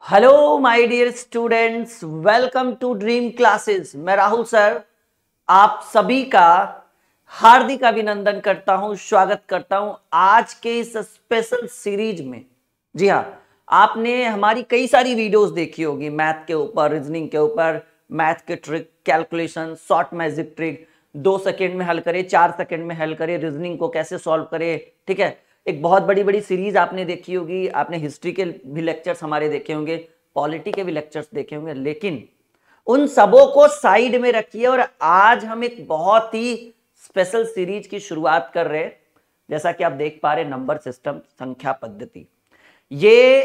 Hello my dear students, welcome to Dream Classes. मैं Rahul sir आप सभी का हार्दिक अभिनंदन करता हूं, स्वागत करता हूं आज के इस स्पेशल सीरीज में। जी हाँ, आपने हमारी कई सारी वीडियोस देखी होगी मैथ के ऊपर, रीजनिंग के ऊपर, मैथ के trick, calculation, short magic trick, 2 second में हल करे, 4 सेकेंड में हल करे, रीजनिंग को कैसे सॉल्व करे। ठीक है, एक बहुत बड़ी बड़ी सीरीज आपने देखी होगी। आपने हिस्ट्री के भी लेक्चर्स हमारे देखे होंगे, पॉलिटी के भी लेक्चर्स देखे होंगे, लेकिन उन सबों को साइड में रखिए और आज हम एक बहुत ही स्पेशल सीरीज की शुरुआत कर रहे हैं। जैसा कि आप देख पा रहे, नंबर सिस्टम, संख्या पद्धति, ये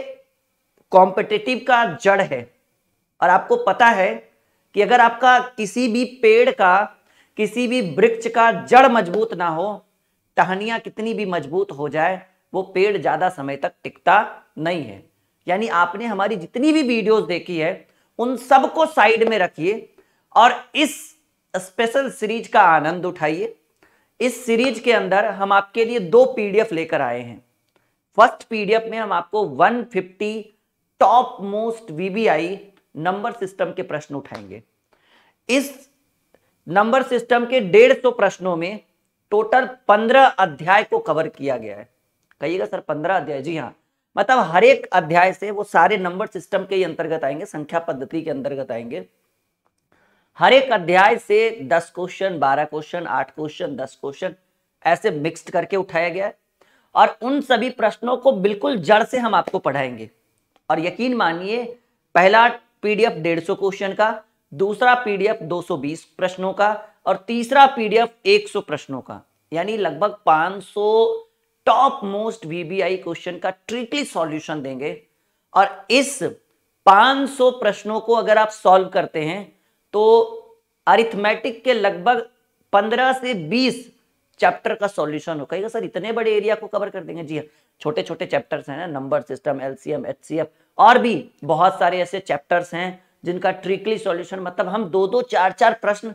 कॉम्पिटिटिव का जड़ है। और आपको पता है कि अगर आपका किसी भी पेड़ का, किसी भी वृक्ष का जड़ मजबूत ना हो, टहनियां कितनी भी मजबूत हो जाए, वो पेड़ ज्यादा समय तक टिकता नहीं है। यानी आपने हमारी जितनी भी वीडियोस देखी है उन सबको साइड में रखिए और इस स्पेशल सीरीज का आनंद उठाइए। इस सीरीज के अंदर हम आपके लिए 2 पीडीएफ लेकर आए हैं। फर्स्ट पीडीएफ में हम आपको 150 top most VBI number system के प्रश्न उठाएंगे। इस नंबर सिस्टम के 150 प्रश्नों में टोटल 15 अध्याय को कवर किया गया है। कहिएगा सर 15 अध्याय? जी हाँ, मतलब हर एक अध्याय से वो सारे नंबर सिस्टम के अंतर्गत आएंगे, संख्या पद्धति के अंतर्गत आएंगे। हर एक अध्याय से 10 क्वेश्चन, 12 क्वेश्चन, 8 क्वेश्चन, 10 क्वेश्चन ऐसे मिक्स्ड करके उठाया गया है और उन सभी प्रश्नों को बिल्कुल जड़ से हम आपको पढ़ाएंगे। और यकीन मानिए, पहला पीडीएफ 150 क्वेश्चन का, दूसरा पीडीएफ 220 प्रश्नों का और तीसरा पीडीएफ 100 प्रश्नों का, यानी लगभग 500 टॉप मोस्ट वीबीआई क्वेश्चन का ट्रिकली सॉल्यूशन देंगे। और इस 500 प्रश्नों को अगर आप सॉल्व करते हैं तो अरिथमेटिक के लगभग 15 से 20 चैप्टर का सॉल्यूशन हो। कहेगा सर इतने बड़े एरिया को कवर कर देंगे? जी हाँ, छोटे छोटे चैप्टर्स हैं ना, नंबर सिस्टम, एलसीएम, एचसीएफ और भी बहुत सारे ऐसे चैप्टर्स हैं जिनका ट्रिकली सॉल्यूशन, मतलब हम 2-2, 4-4 प्रश्न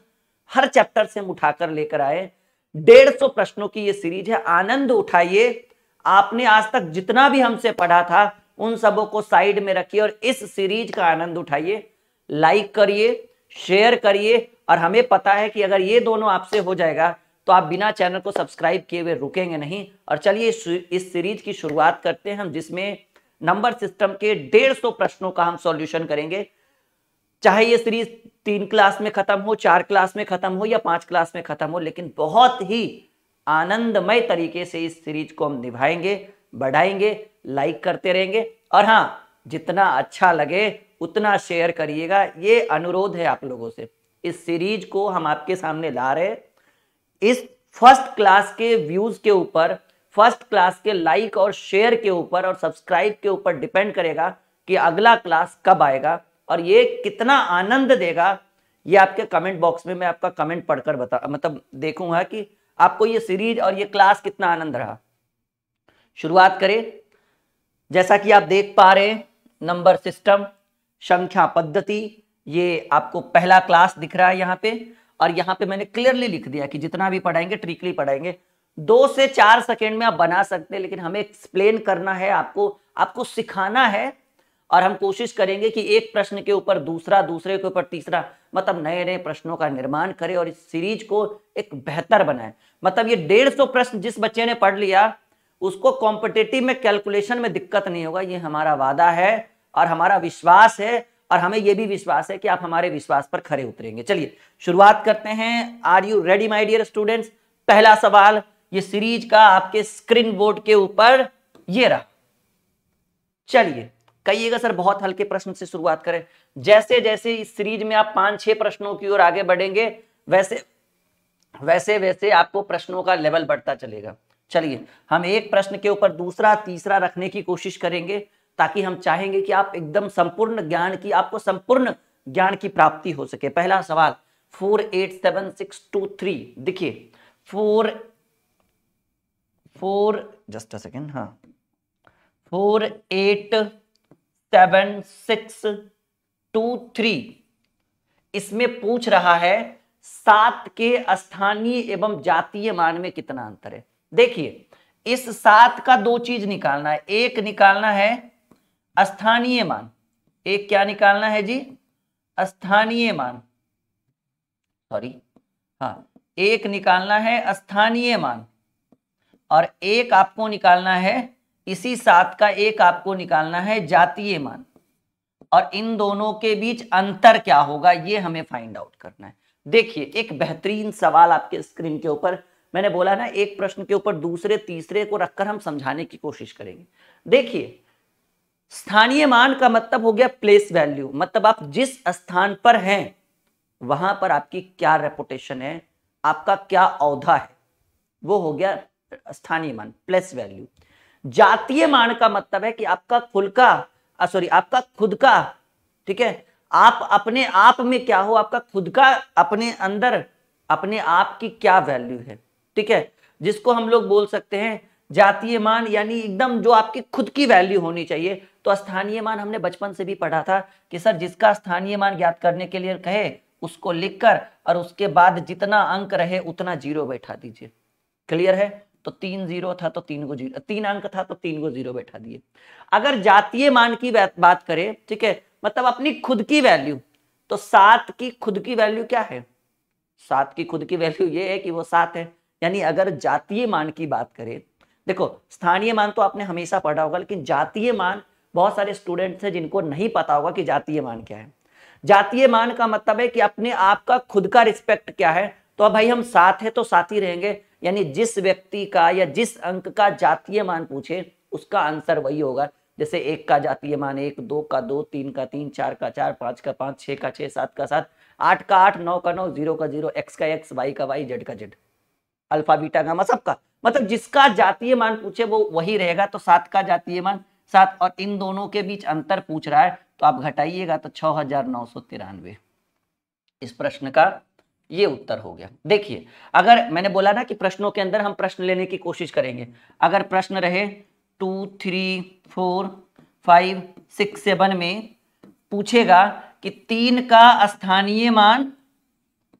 हर चैप्टर से हम उठाकर लेकर आए। 150 प्रश्नों की ये सीरीज है। आनंद उठाइए। आपने आज तक जितना भी हमसे पढ़ा था उन सबों को साइड में रखिए और इस सीरीज का आनंद उठाइए। लाइक करिए, शेयर करिए और हमें पता है कि अगर ये दोनों आपसे हो जाएगा तो आप बिना चैनल को सब्सक्राइब किए हुए रुकेंगे नहीं। और चलिए इस सीरीज की शुरुआत करते हैं हम, जिसमें नंबर सिस्टम के 150 प्रश्नों का हम सॉल्यूशन करेंगे। चाहे ये सीरीज 3 क्लास में खत्म हो, 4 क्लास में खत्म हो या 5 क्लास में खत्म हो, लेकिन बहुत ही आनंदमय तरीके से इस सीरीज को हम निभाएंगे, बढ़ाएंगे, लाइक करते रहेंगे और हाँ, जितना अच्छा लगे उतना शेयर करिएगा। ये अनुरोध है आप लोगों से। इस सीरीज को हम आपके सामने ला रहे हैं। इस फर्स्ट क्लास के व्यूज के ऊपर, फर्स्ट क्लास के लाइक और शेयर के ऊपर और सब्सक्राइब के ऊपर डिपेंड करेगा कि अगला क्लास कब आएगा और ये कितना आनंद देगा। ये आपके कमेंट बॉक्स में मैं आपका कमेंट पढ़कर देखूंगा कि आपको ये सीरीज और ये क्लास कितना आनंद रहा। शुरुआत करें। जैसा कि आप देख पा रहे हैं, नंबर सिस्टम, संख्या पद्धति, ये आपको पहला क्लास दिख रहा है यहाँ पे। और यहाँ पे मैंने क्लियरली लिख दिया कि जितना भी पढ़ाएंगे ट्रिकली पढ़ाएंगे। 2 से 4 सेकेंड में आप बना सकते हैं, लेकिन हमें एक्सप्लेन करना है, आपको सिखाना है। और हम कोशिश करेंगे कि एक प्रश्न के ऊपर दूसरा, दूसरे के ऊपर तीसरा, मतलब नए नए प्रश्नों का निर्माण करें और इस सीरीज को एक बेहतर बनाए। मतलब ये 150 प्रश्न जिस बच्चे ने पढ़ लिया उसको कॉम्पिटिटिव में, कैलकुलेशन में दिक्कत नहीं होगा। ये हमारा वादा है और हमारा विश्वास है और हमें यह भी विश्वास है कि आप हमारे विश्वास पर खरे उतरेंगे। चलिए शुरुआत करते हैं। Are you ready my dear students? पहला सवाल ये सीरीज का आपके स्क्रीन बोर्ड के ऊपर ये रहा। चलिए, कहिएगा सर बहुत हल्के प्रश्न से शुरुआत करें। जैसे जैसे इस सीरीज में आप 5-6 प्रश्नों की ओर आगे बढ़ेंगे वैसे वैसे वैसे आपको प्रश्नों का लेवल बढ़ता चलेगा। चलिए, हम एक प्रश्न के ऊपर दूसरा, तीसरा रखने की कोशिश करेंगे ताकि हम चाहेंगे कि आप एकदम संपूर्ण ज्ञान की, आपको संपूर्ण ज्ञान की प्राप्ति हो सके। पहला सवाल 487623, देखिए 487623 इसमें पूछ रहा है 7 के स्थानीय एवं जातीय मान में कितना अंतर है। देखिए, इस 7 का 2 चीज निकालना है। एक निकालना है स्थानीय मान, एक क्या निकालना है जी, स्थानीय मान, सॉरी, हाँ, एक निकालना है स्थानीय मान और एक आपको निकालना है, इसी 7 का एक आपको निकालना है जातीय मान, और इन दोनों के बीच अंतर क्या होगा ये हमें फाइंड आउट करना है। देखिए एक बेहतरीन सवाल आपके स्क्रीन के ऊपर, मैंने बोला ना एक प्रश्न के ऊपर दूसरे तीसरे को रखकर हम समझाने की कोशिश करेंगे। देखिए स्थानीय मान का मतलब हो गया प्लेस वैल्यू, मतलब आप जिस स्थान पर हैं वहां पर आपकी क्या रेपुटेशन है, आपका क्या औधा है, वो हो गया स्थानीय मान, प्लेस वैल्यू। जातीय मान का मतलब है कि आपका आपका खुद का, ठीक है, आप अपने आप में क्या हो, आपका खुद का अपने अंदर अपने आप की क्या वैल्यू है, ठीक है, जिसको हम लोग बोल सकते हैं जातीय मान, यानी एकदम जो आपकी खुद की वैल्यू होनी चाहिए। तो स्थानीय मान हमने बचपन से भी पढ़ा था कि सर जिसका स्थानीय मान ज्ञात करने के लिए कहे उसको लिखकर और उसके बाद जितना अंक रहे उतना जीरो बैठा दीजिए। क्लियर है? तो 3 जीरो था तो 3 को जीरो, 3 अंक था तो 3 को जीरो बैठा दिए। अगर जातीय मान की बात करें, ठीक है, मतलब अपनी खुद की वैल्यू, तो 7 की खुद की वैल्यू क्या है, 7 की खुद की वैल्यू ये है कि वो 7 है। यानी अगर जातीय मान की बात करें, देखो स्थानीय मान तो आपने हमेशा पढ़ा होगा, लेकिन जातीय मान बहुत सारे स्टूडेंट्स हैं जिनको नहीं पता होगा कि जातीय मान क्या है। जातीय मान का मतलब है कि अपने आप का खुद का रिस्पेक्ट क्या है। तो अब भाई हम 7 है तो 7 ही रहेंगे, यानी जिस व्यक्ति का या जिस अंक का जातीय मान पूछे उसका आंसर वही होगा। जैसे 1 का जातीय मान 1, 2 का 2, 3 का 3, 4 का 4, 5 का 5, 6 का 6, 7 का 7, 8 का 8, 9 का 9, 0 का 0, x का x, y का y, z का z, अल्फा बीटा गामा सबका, मतलब जिसका जातीय मान पूछे वो वही रहेगा। तो 7 का जातीय मान 7 और इन दोनों के बीच अंतर पूछ रहा है तो आप घटाइएगा तो 6993 इस प्रश्न का ये उत्तर हो गया। देखिए अगर मैंने बोला ना कि प्रश्नों के अंदर हम प्रश्न लेने की कोशिश करेंगे, अगर प्रश्न रहे 2, 3, 4, 5, 6, 7 में पूछेगा कि 3 का स्थानीय मान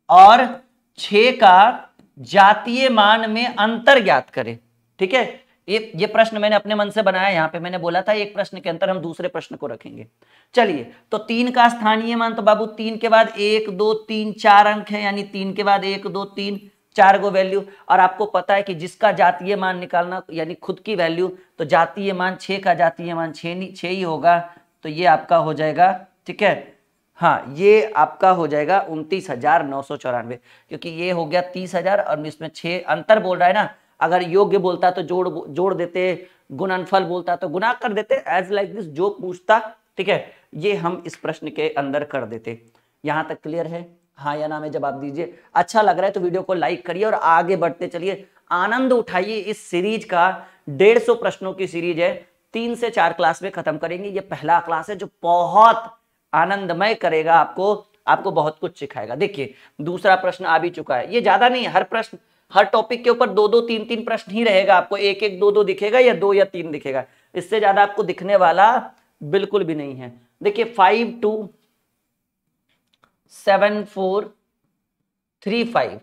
और 6 का जातीय मान में अंतर ज्ञात करें, ठीक है, ये प्रश्न मैंने अपने मन से बनाया। यहां पे मैंने बोला था एक प्रश्न के अंदर हम दूसरे प्रश्न को रखेंगे। चलिए तो 3 का स्थानीय मान, तो बाबू 3 के बाद 1, 2, 3, 4 अंक है, यानी 3 के बाद 1, 2, 3, 4 गो वैल्यू। और आपको पता है कि जिसका जातीय मान निकालना यानी खुद की वैल्यू, तो जातीय मान 6 का जातीय मान 6 ही होगा, तो ये आपका हो जाएगा, ठीक है, हाँ ये आपका हो जाएगा 29,994, क्योंकि ये हो गया 30,000 और इसमें 6 अंतर बोल रहा है ना। अगर योग्य बोलता तो जोड़ देते, गुणनफल बोलता तो गुना कर देते, एज लाइक दिस जो पूछता, ठीक है, ये हम इस प्रश्न के अंदर कर देते। यहां तक क्लियर है? हाँ या ना में जवाब दीजिए। अच्छा लग रहा है तो वीडियो को लाइक करिए और आगे बढ़ते चलिए, आनंद उठाइए इस सीरीज का। 150 प्रश्नों की सीरीज है, 3 से 4 क्लास में खत्म करेंगे। ये पहला क्लास है जो बहुत आनंदमय करेगा, आपको बहुत कुछ सिखाएगा। देखिए दूसरा प्रश्न आ भी चुका है, ये ज्यादा नहीं है, हर प्रश्न हर टॉपिक के ऊपर 2-2, 3-3 प्रश्न ही रहेगा। आपको 1-1, 2-2 दिखेगा या 2 या 3 दिखेगा, इससे ज्यादा आपको दिखने वाला बिल्कुल भी नहीं है। देखिए 527435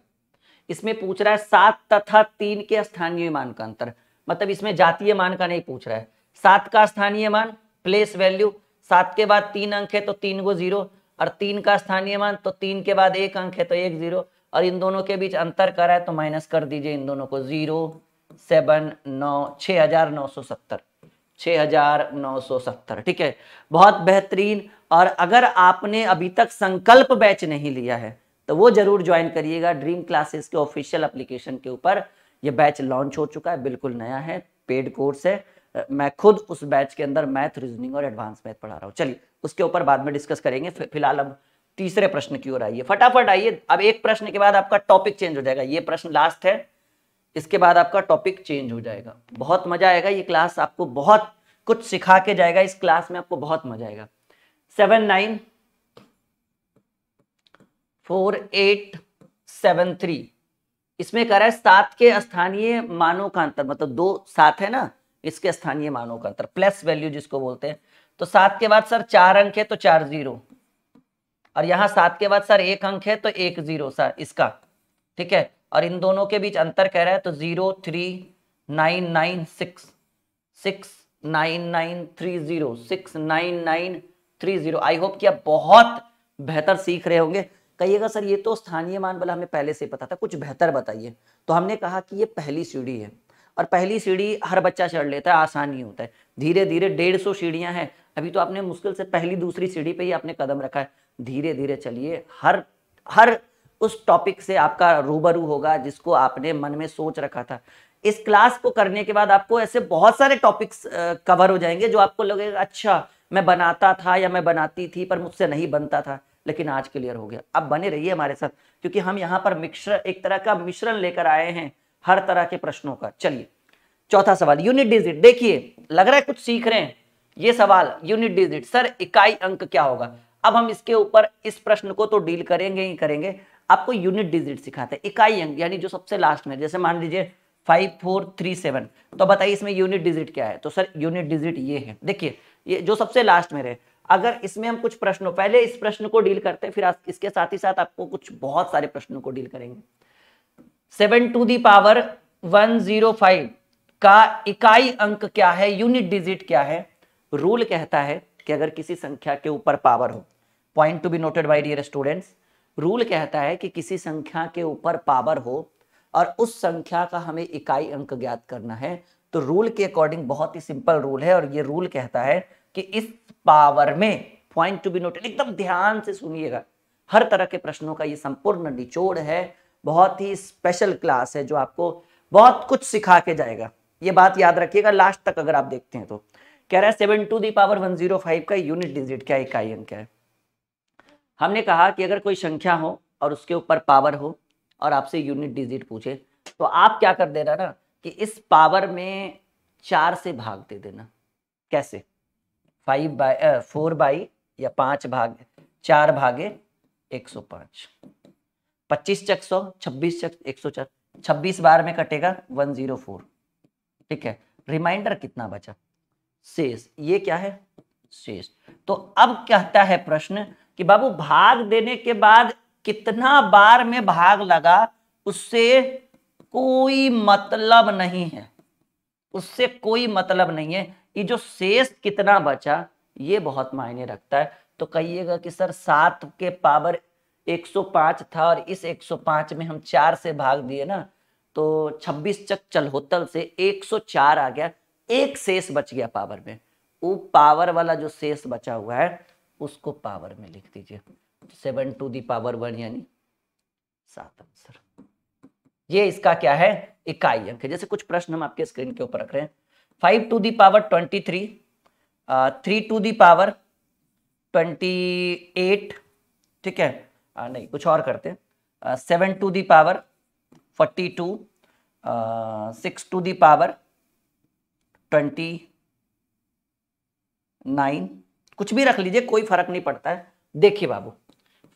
इसमें पूछ रहा है 7 तथा 3 के स्थानीय मान का अंतर, मतलब इसमें जातीय मान का नहीं पूछ रहा है। 7 का स्थानीय मान प्लेस वैल्यू, 7 के बाद 3 अंक है तो 3 को 0, और 3 का स्थानीय मान तो 3 के बाद 1 अंक है तो 1 0, और इन दोनों के बीच अंतर करा है तो माइनस कर दीजिए इन दोनों को, 0, 7, 9, 6970, 6970, ठीक है, बहुत बेहतरीन। और अगर आपने अभी तक संकल्प बैच नहीं लिया है तो वो जरूर ज्वाइन करिएगा ड्रीम क्लासेस के ऑफिशियल एप्लीकेशन के ऊपर। ये बैच लॉन्च हो चुका है, बिल्कुल नया है, पेड कोर्स है। मैं खुद उस बैच के अंदर मैथ, रीजनिंग और एडवांस मैथ पढ़ा रहा हूँ। चलिए उसके ऊपर बाद में डिस्कस करेंगे, फिलहाल अब तीसरे प्रश्न की ओर आइए, फटाफट आइए। अब एक प्रश्न के बाद आपका टॉपिक चेंज हो जाएगा, ये प्रश्न लास्ट है, इसके बाद आपका टॉपिक चेंज हो जाएगा। बहुत मजा आएगा, ये क्लास आपको बहुत कुछ सिखा के जाएगा, इस क्लास में आपको बहुत मजा आएगा। 794873 इसमें कह रहा है 7 के स्थानीय मानों का अंतर, मतलब 2 7 है ना, इसके स्थानीय मानों का अंतर, प्लस वैल्यू जिसको बोलते हैं। तो 7 के बाद सर 4 अंक है तो 4 0, और यहाँ 7 के बाद सर 1 अंक है तो 1 0 सर इसका, ठीक है, और इन दोनों के बीच अंतर कह रहा है तो 03996 69930 69930 30। आई होप कि आप बहुत बेहतर सीख रहे होंगे। कहिएगा सर ये तो स्थानीय मान वाला हमें पहले से पता था, कुछ बेहतर बताइए। तो हमने कहा कि ये पहली सीढ़ी है और पहली सीढ़ी हर बच्चा चढ़ लेता है, आसानी होता है। धीरे धीरे 150 सीढ़ियां हैं, अभी तो आपने मुश्किल से पहली दूसरी सीढ़ी पे ही आपने कदम रखा है। धीरे धीरे चलिए, हर उस टॉपिक से आपका रूबरू होगा जिसको आपने मन में सोच रखा था। इस क्लास को करने के बाद आपको ऐसे बहुत सारे टॉपिक्स कवर हो जाएंगे जो आपको लगेगा अच्छा मैं बनाता था या मैं बनाती थी पर मुझसे नहीं बनता था, लेकिन आज क्लियर हो गया। अब बने रहिए हमारे साथ, क्योंकि हम यहाँ पर मिश्रण, एक तरह का मिश्रण लेकर आए हैं हर तरह के प्रश्नों का। चलिए चौथा सवाल, यूनिट डिजिट। देखिए लग रहा है कुछ सीख रहे हैं। ये सवाल यूनिट डिजिट, सर इकाई अंक क्या होगा। अब हम इसके ऊपर इस प्रश्न को तो डील करेंगे ही करेंगे, आपको यूनिट डिजिट सिखाते हैं। इकाई अंक यानी जो सबसे लास्ट में, जैसे मान लीजिए 5437, तो बताइए इसमें यूनिट डिजिट क्या है। तो सर यूनिट डिजिट ये है, देखिए ये जो सबसे लास्ट में रहे। अगर इसमें हम कुछ प्रश्नों, पहले इस प्रश्न को डील करते हैं, फिर इसके साथ ही साथ आपको कुछ बहुत सारे प्रश्नों को डील करेंगे। 7 टू दी पावर 105 का इकाई अंक क्या है, यूनिट डिजिट क्या है। रूल कहता है कि अगर किसी संख्या के ऊपर पावर हो, point to be noted by dear students, rule कहता है कि किसी संख्या के ऊपर पावर हो और उस संख्या का हमें इकाई अंक ज्ञात करना है, तो रूल के अकॉर्डिंग बहुत ही सिंपल रूल है। और ये रूल कहता है कि इस पावर में, पॉइंट टू बी नोटेड, एकदम ध्यान से सुनिएगा, हर तरह के प्रश्नों का ये संपूर्ण निचोड़ है। बहुत ही स्पेशल क्लास है जो आपको बहुत कुछ सिखा के जाएगा, ये बात याद रखिएगा लास्ट तक अगर आप देखते हैं तो। कह रहा है 7 टू दी पावर 105 का यूनिट डिजिट क्या, इकाई अंक क्या है। हमने कहा कि अगर कोई संख्या हो और उसके ऊपर पावर हो और आपसे यूनिट डिजिट पूछे, तो आप क्या कर देना ना कि इस पावर में 4 से भाग दे देना। कैसे, 4 बाई या 5 भाग 4 भागे 105, 25 चक 100, 26 चक 104, 26 बार में कटेगा 104। ठीक है, रिमाइंडर कितना बचा, शेष। ये क्या है, शेष। तो अब कहता है प्रश्न कि बाबू भाग देने के बाद कितना बार में भाग लगा, उससे कोई मतलब नहीं है, उससे कोई मतलब नहीं है। ये जो शेष कितना बचा ये बहुत मायने रखता है। तो कहिएगा कि सर 7 के पावर 105 था और इस 105 में हम 4 से भाग दिए ना, तो 26 चक चलहोतल से 104 आ गया, एक शेष बच गया पावर में। वो पावर वाला जो शेष बचा हुआ है उसको पावर में लिख दीजिए। 7 टू दी पावर 1 यानी 7 आंसर। ये इसका क्या है, इकाई अंक है। जैसे कुछ प्रश्न हम आपके स्क्रीन के ऊपर रख रहे हैं। 5 to the power 23, 3 to the power 28, ठीक है, नहीं कुछ और करते हैं। 7 to the power 42, 6 to the power 29, कुछ भी रख लीजिए, कोई फर्क नहीं पड़ता है। देखिए बाबू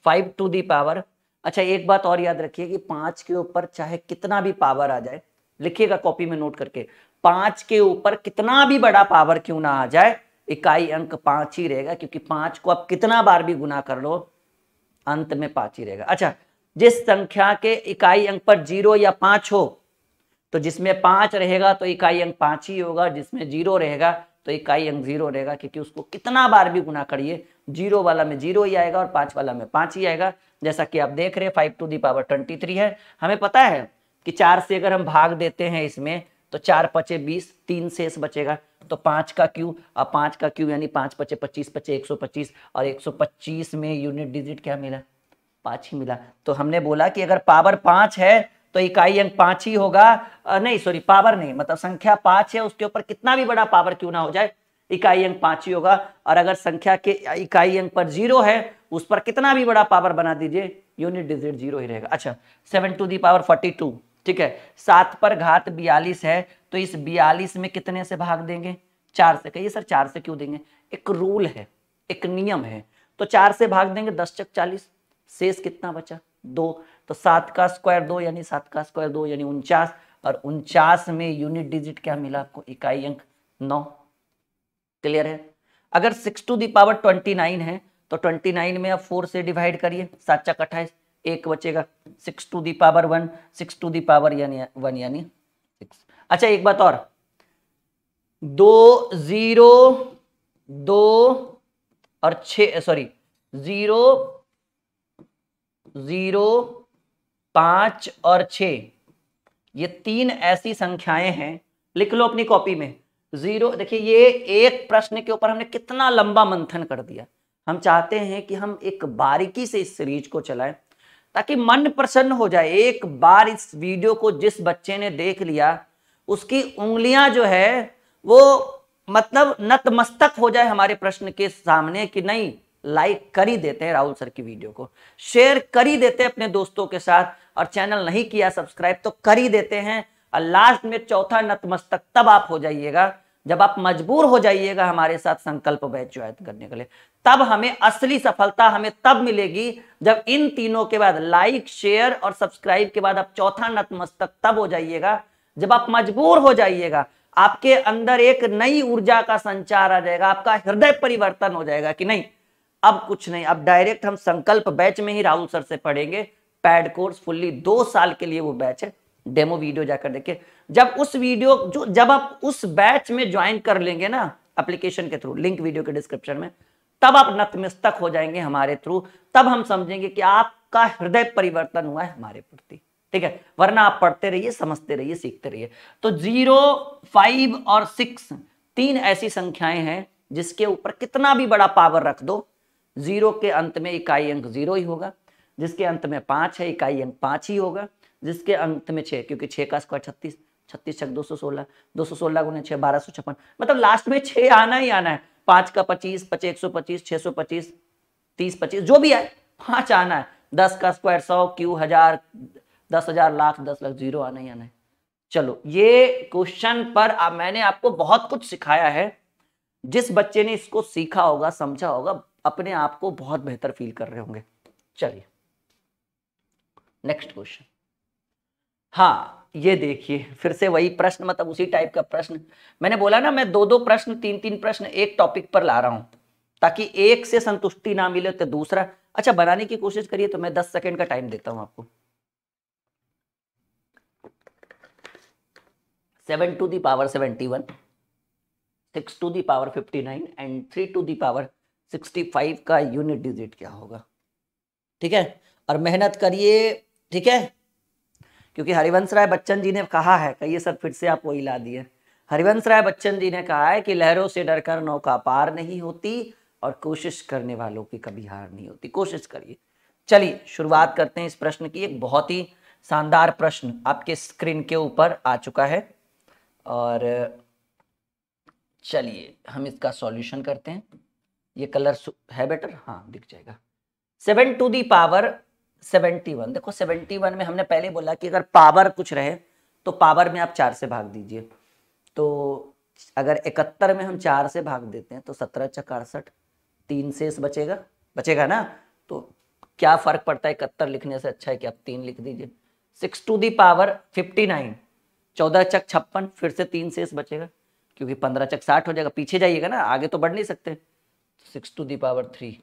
5 टू दी पावर, अच्छा एक बात और याद रखिए कि 5 के ऊपर चाहे कितना भी पावर आ जाए, लिखिएगा कॉपी में नोट करके, 5 के ऊपर कितना भी बड़ा पावर क्यों ना आ जाए, इकाई अंक 5 ही रहेगा, क्योंकि 5 को आप कितना बार भी गुना कर लो अंत में 5 ही रहेगा। अच्छा, जिस संख्या के इकाई अंक पर 0 या 5 हो, तो जिसमें 5 रहेगा तो इकाई अंक 5 ही होगा, जिसमें 0 रहेगा तो इकाई अंक 0 रहेगा, क्योंकि उसको कितना बार भी गुना करिए 0 वाला में 0 ही आएगा और 5 वाला में 5 ही आएगा। जैसा कि आप देख रहे हैं 5 टू दी पावर 23 है। हमें पता है कि 4 से अगर हम भाग देते हैं इसमें तो 4 पचे 20, 3 शेष बचेगा, तो 5 का क्यू, अब 5 का क्यू यानी 5 पचे 25 पचे 125, और 125 में यूनिट डिजिट क्या मिला, 5 ही मिला। तो हमने बोला कि अगर पावर 5 है तो इकाई अंक 5 ही होगा, नहीं सॉरी पावर नहीं, मतलब संख्या 5 है, उसके ऊपर कितना भी बड़ा पावर क्यों ना हो जाए इकाई अंक 5 ही होगा। और अगर संख्या के इकाई अंक पर 0 है, उस पर कितना भी बड़ा पावर बना दीजिए यूनिट डिजिट 0 ही रहेगा। अच्छा, 7 टू दी पावर 42, ठीक है, 7 पर घात 42 है, तो इस 42 में कितने से भाग देंगे, 4 से। कहिए सर 4 से क्यों देंगे, एक रूल है, एक नियम है, तो 4 से भाग देंगे, 10 चक 40, शेष कितना बचा 2, तो 7 का स्क्वायर 2 यानी 7 का स्क्वायर 2 यानी 49, और 49 में यूनिट डिजिट क्या मिला आपको, इकाई अंक 9। क्लियर है। अगर 6 टू दी पावर 29 है तो 29 में आप 4 से डिवाइड करिए, 7 चक 28, 1 बचेगा। 6 to the power 1, 6 to the power यानी 1 यानी 6। अच्छा एक बात और, 2 0 2 और 6 सॉरी 0 0 5 और 6, ये 3 ऐसी संख्याएं हैं, लिख लो अपनी कॉपी में। 0 देखिए, ये एक प्रश्न के ऊपर हमने कितना लंबा मंथन कर दिया। हम चाहते हैं कि हम एक बारीकी से इस सीरीज को चलाएं ताकि मन प्रसन्न हो जाए। एक बार इस वीडियो को जिस बच्चे ने देख लिया, उसकी उंगलियां जो है वो मतलब नतमस्तक हो जाए हमारे प्रश्न के सामने कि नहीं, लाइक कर ही देते हैं राहुल सर की वीडियो को, शेयर कर ही देते हैं अपने दोस्तों के साथ, और चैनल नहीं किया सब्सक्राइब तो कर ही देते हैं। और लास्ट में चौथा नतमस्तक तब आप हो जाइएगा जब आप मजबूर हो जाइएगा हमारे साथ संकल्प बैच ज्वाइन करने के लिए। तब हमें असली सफलता हमें तब मिलेगी जब इन तीनों के बाद, लाइक शेयर और सब्सक्राइब के बाद आप चौथा नतमस्तक तब हो जाइएगा जब आप मजबूर हो जाइएगा। आपके अंदर एक नई ऊर्जा का संचार आ जाएगा, आपका हृदय परिवर्तन हो जाएगा कि नहीं अब कुछ नहीं, अब डायरेक्ट हम संकल्प बैच में ही राहुल सर से पढ़ेंगे। पैड कोर्स फुल्ली 2 साल के लिए वो बैच है, डेमो वीडियो जाकर देखिए। जब आप उस बैच में ज्वाइन कर लेंगे ना एप्लीकेशन के थ्रू, लिंक वीडियो के डिस्क्रिप्शन में, तब आप नतमस्तक हो जाएंगे हमारे थ्रू। तब हम समझेंगे कि आपका हृदय परिवर्तन हुआ है हमारे प्रति, ठीक है। वरना आप पढ़ते रहिए, समझते रहिए, सीखते रहिए। तो 0 5 और 6 3 ऐसी संख्याएं हैं जिसके ऊपर कितना भी बड़ा पावर रख दो, 0 के अंत में इकाई अंक 0 ही होगा, जिसके अंत में 5 है इकाई अंक 5 ही होगा, जिसके अंत में 6, क्योंकि 6 का स्क्वायर 36, 36 छक 216, 216 गुने 6 1256, मतलब लास्ट में 6 आना ही आना है। 5 का 25, 25 125, 625, 30 25 जो भी है 5 आना है। 10 का स्क्वायर 100, क्यू 1000, 10,000 लाख 10 लाख, 0 आना ही आना है। चलो, ये क्वेश्चन पर मैंने आपको बहुत कुछ सिखाया है। जिस बच्चे ने इसको सीखा होगा, समझा होगा, अपने आप को बहुत बेहतर फील कर रहे होंगे। चलिए नेक्स्ट क्वेश्चन। हाँ, ये देखिए फिर से वही प्रश्न, मतलब उसी टाइप का प्रश्न। मैंने बोला ना, मैं 2-2 प्रश्न 3-3 प्रश्न एक टॉपिक पर ला रहा हूं ताकि एक से संतुष्टि ना मिले तो दूसरा। अच्छा, बनाने की कोशिश करिए तो मैं 10 सेकेंड का टाइम देता हूं आपको। 7 to the power 71, 6 to the power 59 and 3 to the power 65 का यूनिट डिजिट क्या होगा, ठीक है। और मेहनत करिए, ठीक है, क्योंकि हरिवंश राय बच्चन जी ने कहा है, कहिए सर फिर से आप वही ला दिए। हरिवंश राय बच्चन जी ने कहा है कि लहरों से डरकर नौका पार नहीं होती और कोशिश करने वालों की कभी हार नहीं होती। कोशिश करिए। चलिए शुरुआत करते हैं इस प्रश्न की। एक बहुत ही शानदार प्रश्न आपके स्क्रीन के ऊपर आ चुका है और चलिए हम इसका सॉल्यूशन करते हैं। ये कलर है बेटर, हाँ दिख जाएगा। 7 to the power 71, देखो 71 में हमने पहले बोला कि अगर पावर कुछ रहे तो पावर में आप 4 से भाग दीजिए। तो अगर 71 में हम 4 से भाग देते हैं तो 17 चक 68, 3 शेष बचेगा ना। तो क्या फर्क पड़ता है, 71 लिखने से अच्छा है कि आप 3 लिख दीजिए। 6 to the power 59, 14 चक 56, फिर से 3 शेष बचेगा क्योंकि 15 चक 60 हो जाएगा। पीछे जाइएगा ना, आगे तो बढ़ नहीं सकते। 6 to the power 3,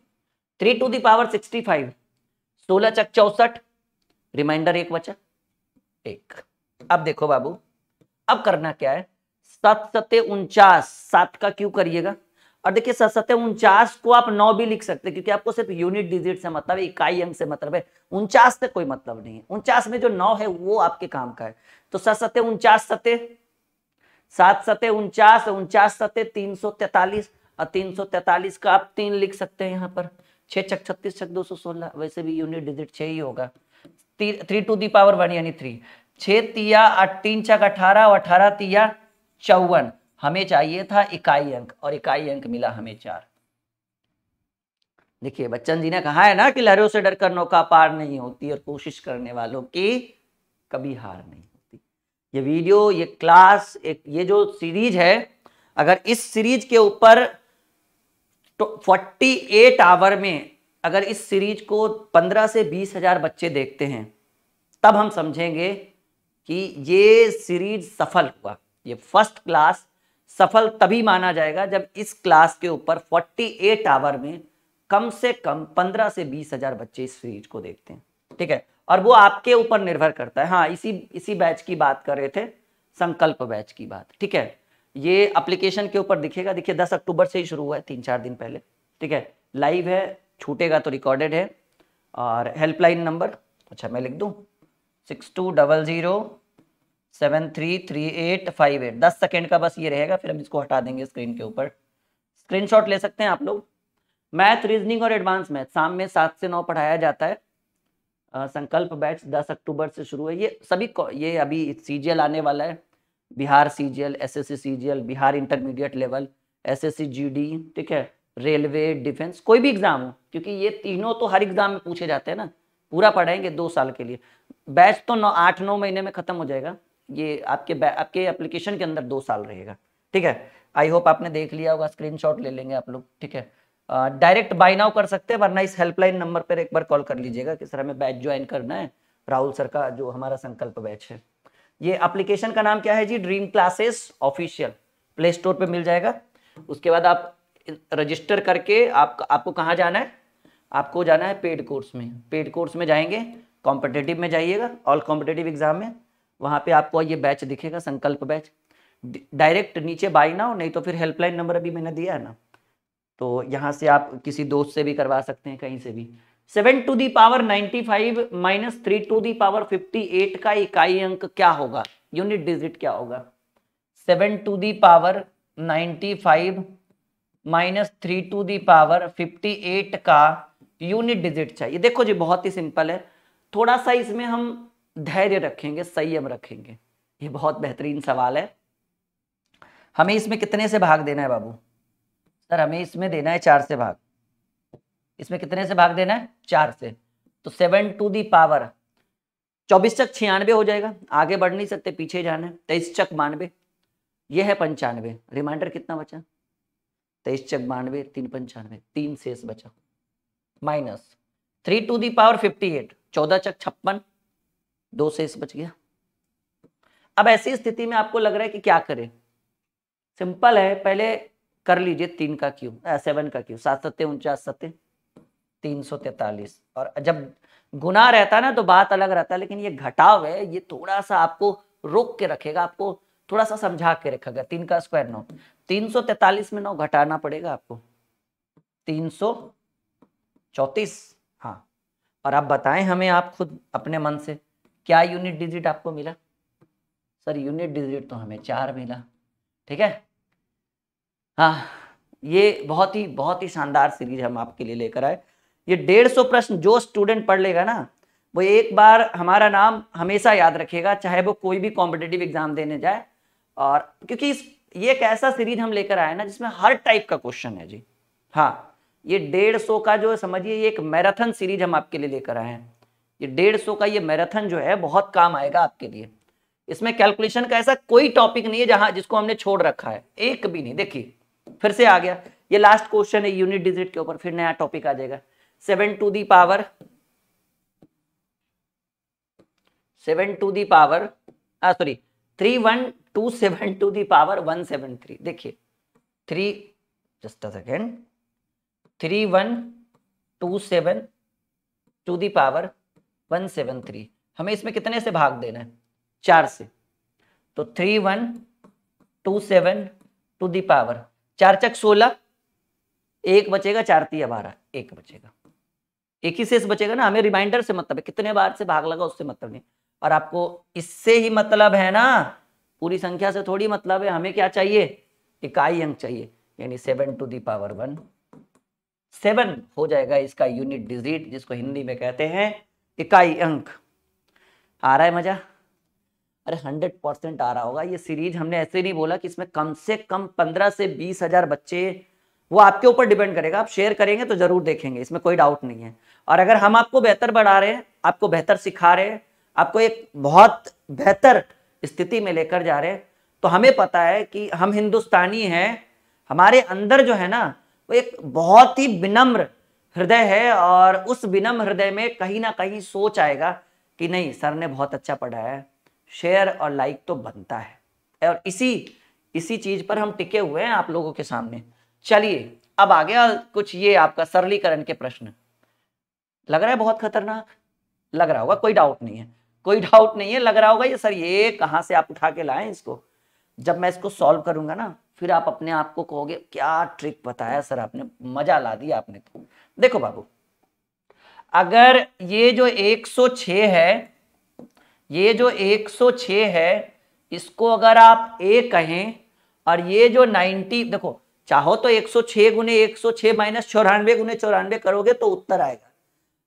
3 to the power 65, 16 Chak 64, reminder 1 बचा 1। अब देखो बाबू, अब करना क्या है, 7 सते 49, 7 का क्यों करिएगा। और देखिए 7 सते 49 को आप 9 भी लिख सकते हैं क्योंकि आपको सिर्फ यूनिट डिजिट से मतलब है, इकाई अंक से मतलब है। 49 से कोई मतलब नहीं है, 49 में जो 9 है वो आपके काम का है। तो 7 सते 49 सते 7 सते 49, 49 सते 343, और 343 का आप 3 लिख सकते हैं यहाँ पर। 6 चक 36 चक 216, वैसे भी यूनिट डिजिट 6 ही होगा। 3 to the power 1 यानी 3, 6 तिया 3 चक 18 और 18 तिया 54। हमें चाहिए था इकाई अंक और इकाई अंक मिला हमें 4। देखिए बच्चन जी ने कहा है ना कि लहरों से डरकर नौका पार नहीं होती और कोशिश करने वालों की कभी हार नहीं होती। ये वीडियो, ये क्लास, ये जो सीरीज है, अगर इस सीरीज के ऊपर 48 आवर में अगर इस सीरीज को 15 से 20 हजार बच्चे देखते हैं तब हम समझेंगे कि ये सीरीज सफल हुआ। ये फर्स्ट क्लास सफल तभी माना जाएगा जब इस क्लास के ऊपर 48 आवर में कम से कम 15 से 20 हजार बच्चे इस सीरीज को देखते हैं, ठीक है। और वो आपके ऊपर निर्भर करता है। हाँ, इसी बैच की बात कर रहे थे, संकल्प बैच की बात, ठीक है। ये एप्लीकेशन के ऊपर दिखेगा, देखिए 10 अक्टूबर से ही शुरू हुआ है, 3-4 दिन पहले, ठीक है। लाइव है, छूटेगा तो रिकॉर्डेड है। और हेल्पलाइन नंबर, अच्छा मैं लिख दूं 6200733858। 10 सेकेंड का बस ये रहेगा, फिर हम इसको हटा देंगे स्क्रीन के ऊपर। स्क्रीनशॉट ले सकते हैं आप लोग। मैथ, रीजनिंग और एडवांस मैथ शाम में 7 से 9 पढ़ाया जाता है। संकल्प बैच 10 अक्टूबर से शुरू है। ये सभी ये अभी सीजीएल आने वाला है, Bihar CGL, SSC CGL, Bihar intermediate level, SSC GD, ठीक है, रेलवे, डिफेंस, कोई भी एग्जाम हो, क्योंकि ये तीनों तो हर एग्जाम में पूछे जाते हैं ना। पूरा पढ़ाएंगे 2 साल के लिए। बैच तो 8-9 महीने में खत्म हो जाएगा। ये आपके एप्लीकेशन के अंदर 2 साल रहेगा, ठीक है। आई होप आपने देख लिया होगा, स्क्रीनशॉट ले लेंगे आप लोग, ठीक है। डायरेक्ट बाय नाउ कर सकते हैं, वरना इस हेल्पलाइन नंबर पर एक बार कॉल कर लीजिएगा कि सर हमें बैच ज्वाइन करना है, राहुल सर का जो हमारा संकल्प बैच है। ये एप्लीकेशन का नाम क्या है जी? Dream Classes Official, Play Store पे मिल जाएगा। उसके बाद आप रजिस्टर करके आपको कहाँ जाना है? आपको जाना है पेड कोर्स में। पेड कोर्स में जाएंगे, कॉम्पिटेटिव में जाइएगा, ऑल कॉम्पिटेटिव एग्जाम में, वहाँ पे आपको ये बैच दिखेगा, संकल्प बैच। डायरेक्ट नीचे बाय नाउ, नहीं तो फिर हेल्पलाइन नंबर अभी मैंने दिया है ना, तो यहाँ से आप किसी दोस्त से भी करवा सकते हैं, कहीं से भी। 7 to the power 95 minus 3 to the power 58 का इकाई अंक क्या होगा? यूनिट डिजिट क्या होगा? 7 to the power 95 minus 3 to the power 58 का यूनिट डिजिट चाहिए। देखो जी, बहुत ही सिंपल है। थोड़ा सा इसमें हम धैर्य रखेंगे, संयम रखेंगे। ये बहुत बेहतरीन सवाल है। हमें इसमें कितने से भाग देना है बाबू? सर हमें इसमें देना है 4 से भाग। इसमें कितने से भाग देना है? 4 से। तो 7 to the power 24 चक 96 हो जाएगा, आगे बढ़ नहीं सकते, पीछे जाना है। 23 चक 92, ये है 95। रिमाइंडर कितना बचा? 23 चक 92, 3 95, 3 शेष बचा। माइनस 3 to the power 58, 14 चक 56, 2 शेष बच गया। अब ऐसी स्थिति में आपको लग रहा है कि क्या करें? सिंपल है, पहले कर लीजिए 3 का क्यूब, 7 का क्यूब, 7 सत्ते 49 सत्ते 343। और जब गुना रहता है ना तो बात अलग रहता है, लेकिन ये घटाव है, ये थोड़ा सा आपको रोक के रखेगा, आपको थोड़ा सा समझा के रखेगा। 3 का स्क्वायर 9, 343 में 9 घटाना पड़ेगा आपको, 334। हाँ, और आप बताएं हमें, आप खुद अपने मन से, क्या यूनिट डिजिट आपको मिला? सर यूनिट डिजिट तो हमें 4 मिला, ठीक है। हाँ, ये बहुत ही शानदार सीरीज हम आपके लिए लेकर आए। ये 150 प्रश्न जो स्टूडेंट पढ़ लेगा ना, वो एक बार हमारा नाम हमेशा याद रखेगा, चाहे वो कोई भी कॉम्पिटिटिव एग्जाम देने जाए। और क्योंकि ये एक ऐसा सीरीज हम लेकर आए ना जिसमें हर टाइप का क्वेश्चन है जी। हाँ, ये 150 का जो समझिए, ये एक मैराथन सीरीज हम आपके लिए लेकर आए हैं। ये 150 का ये मैराथन जो है बहुत काम आएगा आपके लिए। इसमें कैलकुलेशन का ऐसा कोई टॉपिक नहीं है जिसको हमने छोड़ रखा है, एक भी नहीं। देखिए फिर से आ गया, ये लास्ट क्वेश्चन है यूनिट डिजिट के ऊपर, फिर नया टॉपिक आ जाएगा। 7 to the power 3127 to the power 173। देखिए 3127 to the power 173, हमें इसमें कितने से भाग देना है? 4 से। तो 3127 to the power 4 चक 16, 1 बचेगा, 4 तिया 12, 1 बचेगा, एक ही शेष बचेगा ना। हमें रिमाइंडर से मतलब है, कितने बार से भाग लगा उससे मतलब नहीं। और आपको इससे ही मतलब है ना, पूरी संख्या से थोड़ी मतलब है। हमें क्या चाहिए? इकाई अंक चाहिए, यानी 7 to the power 1, 7 हो जाएगा इसका यूनिट डिजिट, जिसको हिंदी में कहते हैं इकाई अंक। आ रहा है मजा? अरे 100% आ रहा होगा। ये सीरीज हमने ऐसे नहीं बोला कि इसमें कम से कम 15 से 20 हजार बच्चे, वो आपके ऊपर डिपेंड करेगा। आप शेयर करेंगे तो जरूर देखेंगे, इसमें कोई डाउट नहीं है। और अगर हम आपको बेहतर बढ़ा रहे हैं, आपको बेहतर सिखा रहे हैं, आपको एक बहुत बेहतर स्थिति में लेकर जा रहे हैं, तो हमें पता है कि हम हिंदुस्तानी हैं। हमारे अंदर जो है ना, वो एक बहुत ही विनम्र हृदय है, और उस विनम्र हृदय में कहीं ना कहीं सोच आएगा कि नहीं, सर ने बहुत अच्छा पढ़ाया है, शेयर और लाइक तो बनता है। और इसी चीज पर हम टिके हुए हैं आप लोगों के सामने। चलिए अब आ गया कुछ ये आपका सरलीकरण के प्रश्न। लग रहा है बहुत खतरनाक? लग रहा होगा, कोई डाउट नहीं है, कोई डाउट नहीं है। लग रहा होगा ये सर ये कहां से आप उठा के लाए इसको। जब मैं इसको सॉल्व करूंगा ना, फिर आप अपने आप को कहोगे क्या ट्रिक बताया सर आपने, मजा ला दिया आपने। तो देखो बाबू, अगर ये जो 106 है, ये जो 106 है, इसको अगर आप a कहें, और ये जो 90, देखो चाहो तो 106 गुने 106 माइनस 94 गुने 94 करोगे तो उत्तर आएगा,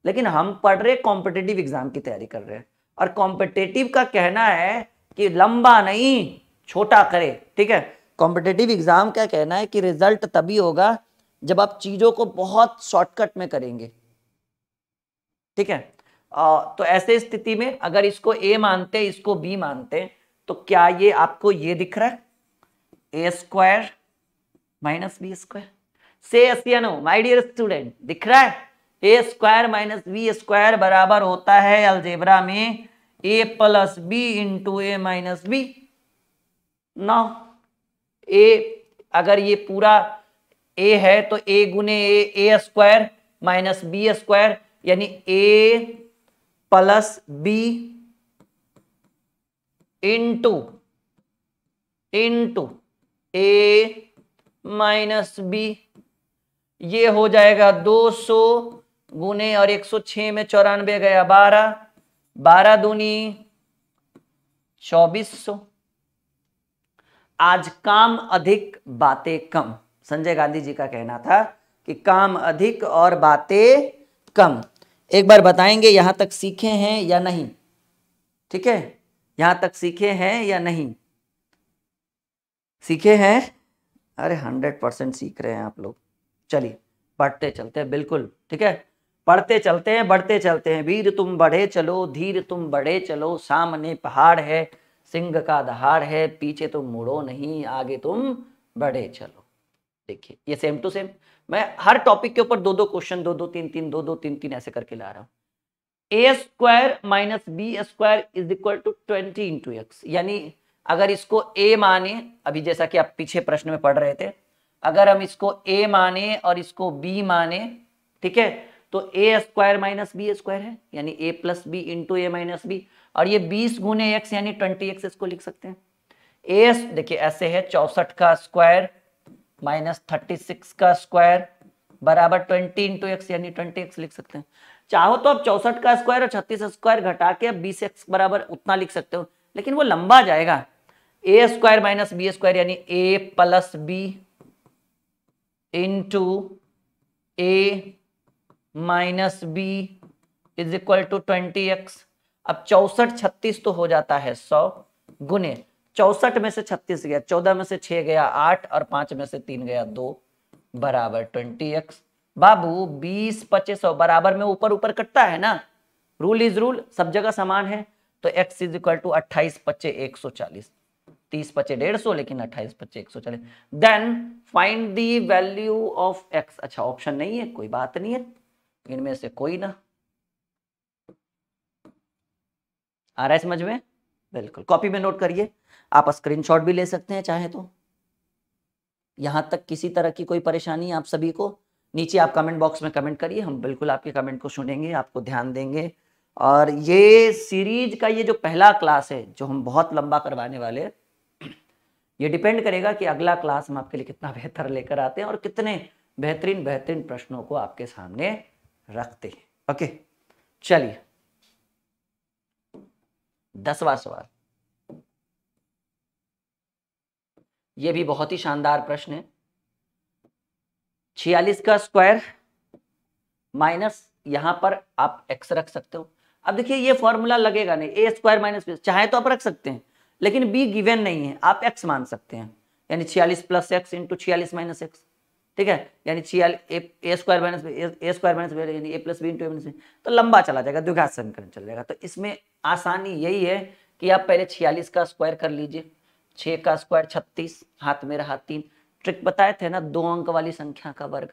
लेकिन हम पढ़ रहे कॉम्पिटिटिव एग्जाम की तैयारी कर रहे हैं, और कॉम्पिटिटिव का कहना है कि लंबा नहीं छोटा करे, ठीक है। कॉम्पिटिटिव एग्जाम का कहना है कि रिजल्ट तभी होगा जब आप चीजों को बहुत शॉर्टकट में करेंगे, ठीक है। तो ऐसे स्थिति में अगर इसको a मानते, इसको b मानते, तो क्या ये आपको ये दिख रहा है, a square minus b square, से यस या नो माय डियर स्टूडेंट, दिख रहा है? a square minus b square बराबर होता है अलजेब्रा में a plus b into a minus b. Now a, अगर ये पूरा a है तो a गुने a square minus b square, यानी a plus b into a minus b, ये हो जाएगा 200 गुने, और 106 में 94 गया 12, 12 दूनी 2400। आज काम अधिक बातें कम, संजय गांधी जी का कहना था कि काम अधिक और बातें कम। एक बार बताएंगे यहां तक सीखे हैं या नहीं, ठीक है, यहां तक सीखे हैं या नहीं, सीखे हैं? अरे 100% सीख रहे हैं आप लोग। चलिए पढ़ते चलते हैं, बिल्कुल ठीक है, पढ़ते चलते हैं, बढ़ते चलते हैं। वीर तुम बढ़े चलो, धीर तुम बढ़े चलो, सामने पहाड़ है, सिंह का दहाड़ है, पीछे तुम मुड़ो नहीं, आगे तुम बढ़े चलो। देखिए ये सेम टू सेम, मैं हर टॉपिक के ऊपर 2-2 क्वेश्चन, 2-2 3-3, 2-2 3-3 ऐसे करके ला रहा हूं। A square minus b square is equal to 20 into x, यानी अगर इसको a माने, अभी जैसा कि आप पीछे प्रश्न में पढ़ रहे थे, अगर हम इसको a माने और इसको b माने, ठीक है, तो a square minus b square है, यानी a plus b into a minus b, और ये 20 गुने एक्स यानी 20x इसको लिख सकते हैं। a देखिए ऐसे है, 64 का स्क्वायर माइनस 36 का स्क्वायर बराबर 20 इंटू एक्स यानी 20x लिख सकते हैं। चाहो तो आप 64 का स्क्वायर और 36 स्क्वायर घटा के अब 20x बराबर उतना लिख सकते हो, लेकिन वो लंबा जाएगा। A square minus b square यानी a plus b into a minus b is equal to 20x। अब 64 36 तो हो जाता है 100 गुने 64 में से 36 गया, 14 में से 6 गया 8, और 5 में से 3 गया 2 बराबर 20x। बाबू 20 25 100 बराबर में ऊपर ऊपर कटता है ना, रूल इज रूल, सब जगह समान है। तो x इज इक्वल टू 28 25 140, 30 25 150, लेकिन 28 25 140। Then find the value of x। अच्छा ऑप्शन नहीं है, कोई बात नहीं है, इनमें से कोई ना। आ रहा है समझ में? बिल्कुल कॉपी में नोट करिए, आप स्क्रीनशॉट भी ले सकते हैं चाहे तो। यहां तक किसी तरह की कोई परेशानी आप सभी को, नीचे आप कमेंट बॉक्स में कमेंट करिए, हम बिल्कुल आपके कमेंट को सुनेंगे, आपको ध्यान देंगे। और ये सीरीज का ये जो पहला क्लास है जो हम बहुत लंबा करवाने वाले हैं, ये डिपेंड करेगा कि अगला क्लास हम आपके लिए कितना बेहतर लेकर आते हैं और कितने बेहतरीन बेहतरीन प्रश्नों को आपके सामने रखते हैं। ओके चलिए 10वां सवाल, ये भी बहुत ही शानदार प्रश्न है। 46 का स्क्वायर माइनस, यहां पर आप x रख सकते हो। अब देखिए ये फॉर्मूला लगेगा नहीं, ए स्क्वायर माइनस बी, चाहे तो आप रख सकते हैं, लेकिन b गिवन नहीं है, आप x मान सकते हैं, यानी 46 plus x into 46 minus x, ठीक है, यानी 46 ए स्क्वायर माइनस ए स्क्वायर माइनस बी यानी a plus b into a minus B, तो लंबा चला जाएगा, द्विघात समीकरण चल जाएगा। तो इसमें आसानी यही है कि आप पहले 46 का स्क्वायर कर लीजिए, 6 का स्क्वायर 36, हाथ में रहा 3, ट्रिक बताए थे ना 2 अंक वाली संख्या का वर्ग,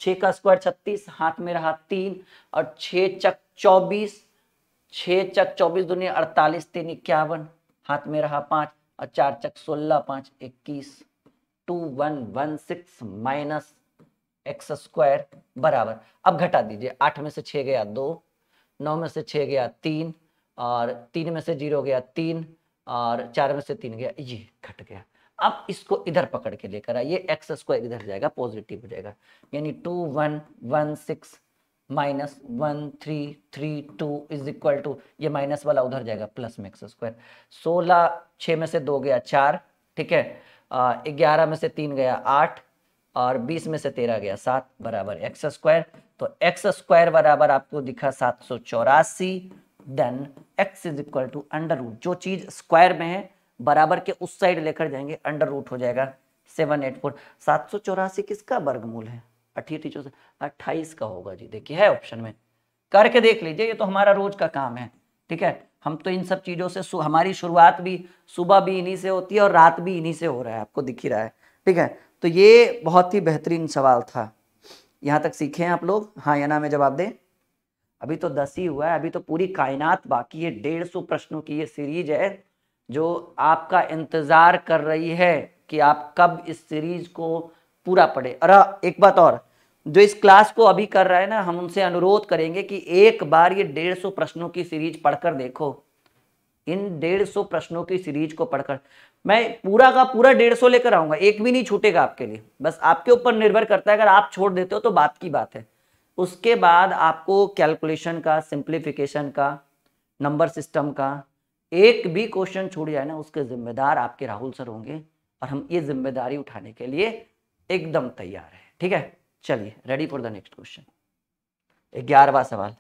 6 का स्क्वायर 36, हाथ में रहा 3, और 6 चक 24, 6 चक 24 दूनी 48, 3 51, हाथ में रहा 5, और 4 चक 16, 5 21, 2116 माइनस एक्स स्क्वायर बराबर, अब घटा दीजिए, 8 में से 6 गया 2, 9 में से 6 गया 3, और 3 में से 0 गया 3, और 4 में से 3 गया, ये घट गया। अब इसको इधर पकड़ के लेकर आइए, एक्स स्क्वायर इधर जाएगा, पॉजिटिव हो जाएगा, यानी 2116 माइनस 1332 इज इक्वल टू, ये माइनस वाला उधर जाएगा, प्लस में एक्स स्क्वायर। 16, 6 में से 2 गया 4, ठीक है, 11 में से 3 गया 8, और 20 में से 13 गया 7, बराबर एक्स स्क्वायर। तो एक्स स्क्वायर बराबर आपको दिखा 784, then x is equal to under root, जो चीज स्क्वायर में है बराबर के उस साइड लेकर जाएंगे, अंडर रूट हो जाएगा 784। 784 किसका वर्गमूल है? 28 का होगा जी, देखिए है ऑप्शन में, करके देख लीजिए, ये तो हमारा रोज का काम है, ठीक है। हम तो इन सब चीजों से हमारी शुरुआत भी सुबह भी इन्हीं से होती है और रात भी इन्हीं से हो रहा है, आपको दिख ही रहा है, ठीक है। तो ये बहुत ही बेहतरीन सवाल था, यहाँ तक सीखे हैं आप लोग? हाँ या ना में जवाब दें। अभी तो 10 ही हुआ है, अभी तो पूरी कायनात बाकी है। 150 प्रश्नों की ये सीरीज है जो आपका इंतजार कर रही है कि आप कब इस सीरीज को पूरा पढ़े। और एक बात और, जो इस क्लास को अभी कर रहा है ना, हम उनसे अनुरोध करेंगे कि एक बार ये 150 प्रश्नों की सीरीज पढ़कर देखो। इन 150 प्रश्नों की सीरीज को पढ़कर मैं पूरा का पूरा 150 लेकर आऊंगा, एक भी नहीं छूटेगा आपके लिए, बस आपके ऊपर निर्भर करता है। अगर आप छोड़ देते हो तो बात की बात है। उसके बाद आपको कैलकुलेशन का, सिंप्लीफिकेशन का, नंबर सिस्टम का एक भी क्वेश्चन छूट जाए ना, उसके जिम्मेदार आपके राहुल सर होंगे, और हम ये जिम्मेदारी उठाने के लिए एकदम तैयार है, ठीक है। चलिए, ready for the next question. 11वां सवाल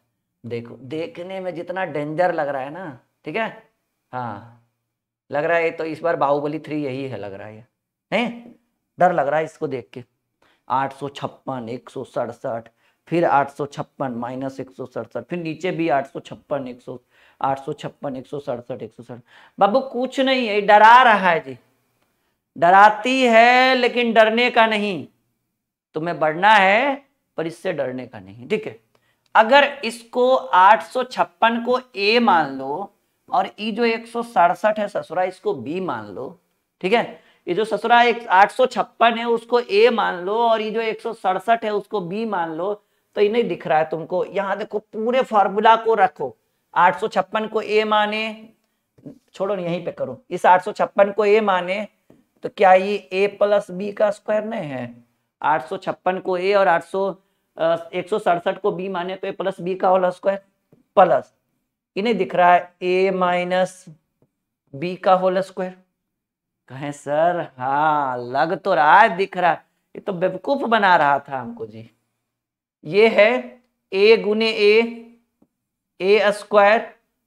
देखो, देखने में जितना डेंजर लग रहा है ना, ठीक है, हाँ लग रहा है तो इस बार बाहुबली 3 यही है, लग रहा है डर लग रहा है इसको देख के। 856, 167, फिर 856 माइनस 167, फिर नीचे भी 856, 856, 167, 167। बाबू कुछ नहीं है, डरा रहा है जी, डराती है लेकिन डरने का नहीं, तुम्हें बढ़ना है पर इससे डरने का नहीं, ठीक है। अगर इसको 856 को ए मान लो और ये जो 167 है ससुरा इसको बी मान लो, ठीक है। ये जो ससुरा 856 है उसको ए मान लो और ये जो 167 है उसको बी मान लो, तो ये नहीं दिख रहा है तुमको? यहां देखो, पूरे फार्मूला को रखो। 856 को ए माने, छोड़ो नहीं यहीं पे करो, इस 856 को ए माने तो क्या ये ए प्लस बी का स्क्वायर नहीं है? 856 को ए और 167 को बी माने तो ए प्लस बी का होल स्क्वायर, प्लस इन्हें दिख रहा है ए माइनस बी का होल स्क्वायर। कहें सर हाँ लग तो रहा है, दिख रहा है, ये तो बेवकूफ बना रहा था हमको जी। ये है ए गुने ए स्क्वायर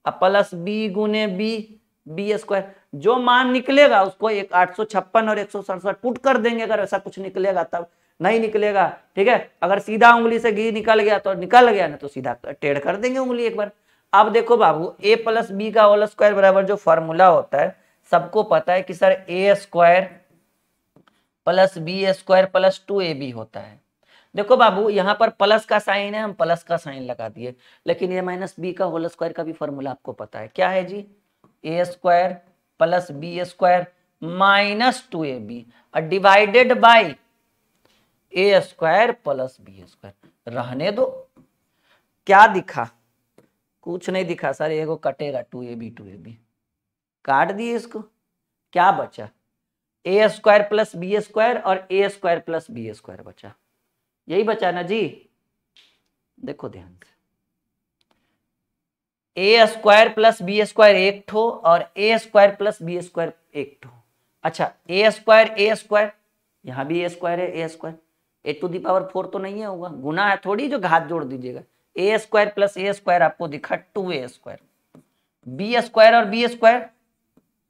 प्लस बी गुने बी स्क्वायर। जो मान निकलेगा उसको 856 और 167 पुट कर देंगे, अगर ऐसा कुछ निकलेगा तब, नहीं निकलेगा ठीक है। अगर सीधा उंगली से घी निकल गया तो निकल गया, ना तो सीधा टेढ़ कर देंगे उंगली एक बार। अब देखो बाबू, ए प्लस बी का होल स्क्वायर बराबर जो फॉर्मूला होता है सबको पता है कि sir a square plus b square plus 2ab होता है। देखो बाबू यहाँ पर प्लस का साइन है, हम प्लस का साइन लगा दिए, लेकिन ये माइनस बी का होल स्क्वायर का भी फॉर्मूला आपको पता है, क्या है जी? A square plus b square minus 2ab और divided by a square plus b square. रहने दो, क्या दिखा? कुछ नहीं दिखा सर, एगो कटेगा 2ab काट दिए इसको, क्या बचा? ए स्क्वायर प्लस बी स्क्वायर और ए स्क्वायर प्लस बी स्क्वायर बचा, यही बचा ना जी। देखो ध्यान से, ए स्क्वायर प्लस बी स्क्वायर एक ठो और ए स्क्वायर प्लस बी स्क्वायर एक ठो। अच्छा ए स्क्वायर यहां भी ए स्क्वायर है, a square a to the power 4 तो नहीं है, होगा गुना है थोड़ी जो घात जोड़ दीजिएगा। A square plus a square आपको दिखा 2a स्क्वायर, बी स्क्वायर और बी स्क्वायर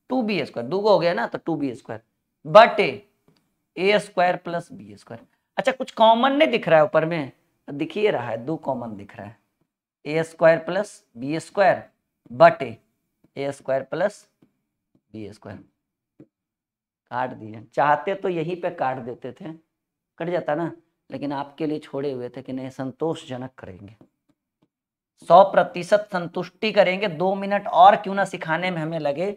2b स्क्वायर, दो हो गया ना तो 2b square but a square plus b square. अच्छा कुछ कॉमन नहीं दिख रहा है ऊपर में? दिख ही रहा है, दो कॉमन दिख रहा है, a square plus b square but a square plus b square. काट दिए, चाहते तो यहीं पे काट देते थे, कट जाता ना, लेकिन आपके लिए छोड़े हुए थे कि नहीं संतोषजनक करेंगे, 100% संतुष्टि करेंगे। 2 मिनट और क्यों ना सिखाने में हमें लगे,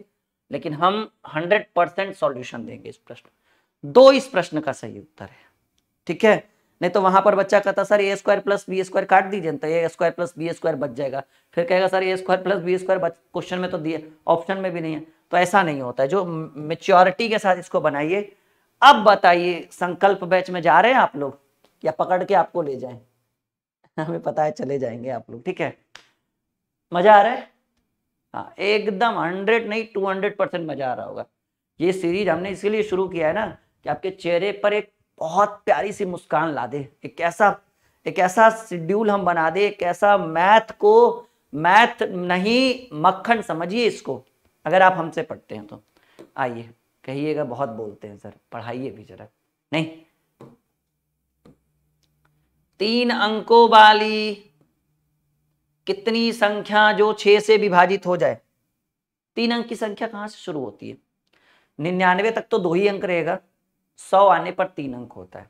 लेकिन हम 100% सॉल्यूशन देंगे इस प्रश्न। 2 इस प्रश्न का सही उत्तर है, ठीक है। नहीं तो वहां पर बच्चा कहता sir a square plus b square काट दीजिए तो a square plus b square बच जाएगा, फिर कहेगा sir a square plus b square question में तो दिए, ऑप्शन में भी नहीं है, तो ऐसा नहीं होता है, जो मेच्योरिटी के साथ इसको बनाइए। अब बताइए, संकल्प बैच में जा रहे हैं आप लोग या पकड़ के आपको ले जाएं? हमें पता है चले जाएंगे आप लोग, ठीक है। मजा आ रहा है? हाँ, एकदम 100 नहीं 200% मजा आ रहा होगा। ये सीरीज हमने इसीलिए शुरू किया है ना कि आपके चेहरे पर एक बहुत प्यारी सी मुस्कान ला दे, एक ऐसा शेड्यूल हम बना दे, एक ऐसा मैथ नहीं मक्खन समझिए इसको, अगर आप हमसे पढ़ते हैं तो। आइए, कहिएगा बहुत बोलते हैं सर, पढ़ाइए भी जरा। नहीं, 3 अंकों वाली कितनी संख्या जो 6 से विभाजित हो जाए? 3 अंक की संख्या कहां से शुरू होती है? 99 तक तो 2 ही अंक रहेगा, 100 आने पर 3 अंक होता है।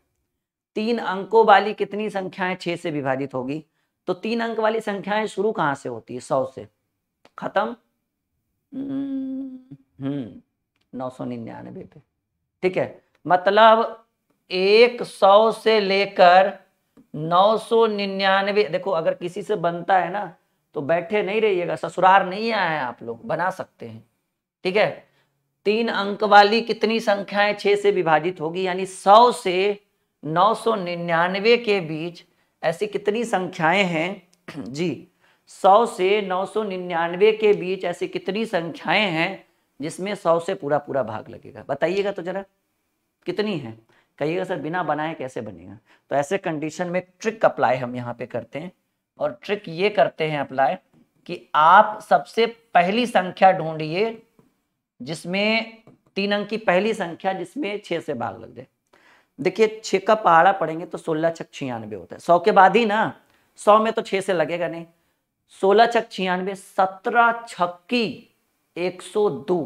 3 अंकों वाली कितनी संख्याएं 6 से विभाजित होगी? तो 3 अंक वाली संख्याएं शुरू कहां से होती है? 100 से। खत्म 999 पे, ठीक है। मतलब 100 से लेकर 999, देखो अगर किसी से बनता है ना तो बैठे नहीं रहिएगा, ससुराल नहीं आए हैं आप लोग, बना सकते हैं, ठीक है। 3 अंक वाली कितनी संख्याएं 6 से विभाजित होगी? यानी 100 से 999 के बीच ऐसी कितनी संख्याएं हैं जी? 100 से 999 के बीच ऐसी कितनी संख्याएं हैं जिसमें 100 से पूरा पूरा भाग लगेगा? बताइएगा तो जरा, कितनी है? कहिएगा सर बिना बनाए कैसे बनेगा? तो ऐसे कंडीशन में ट्रिक अप्लाई हम यहाँ पे करते हैं, और ट्रिक ये करते हैं अप्लाई कि आप सबसे पहली संख्या ढूंढिए जिसमें 3 अंक की पहली संख्या जिसमें 6 से भाग लग जाए। देखिए 6 का पहाड़ा पढ़ेंगे तो 16 छक 96 होता है, 100 के बाद ही ना, 100 में तो 6 से लगेगा नहीं। 16 छक 96, 17 छक्की 102।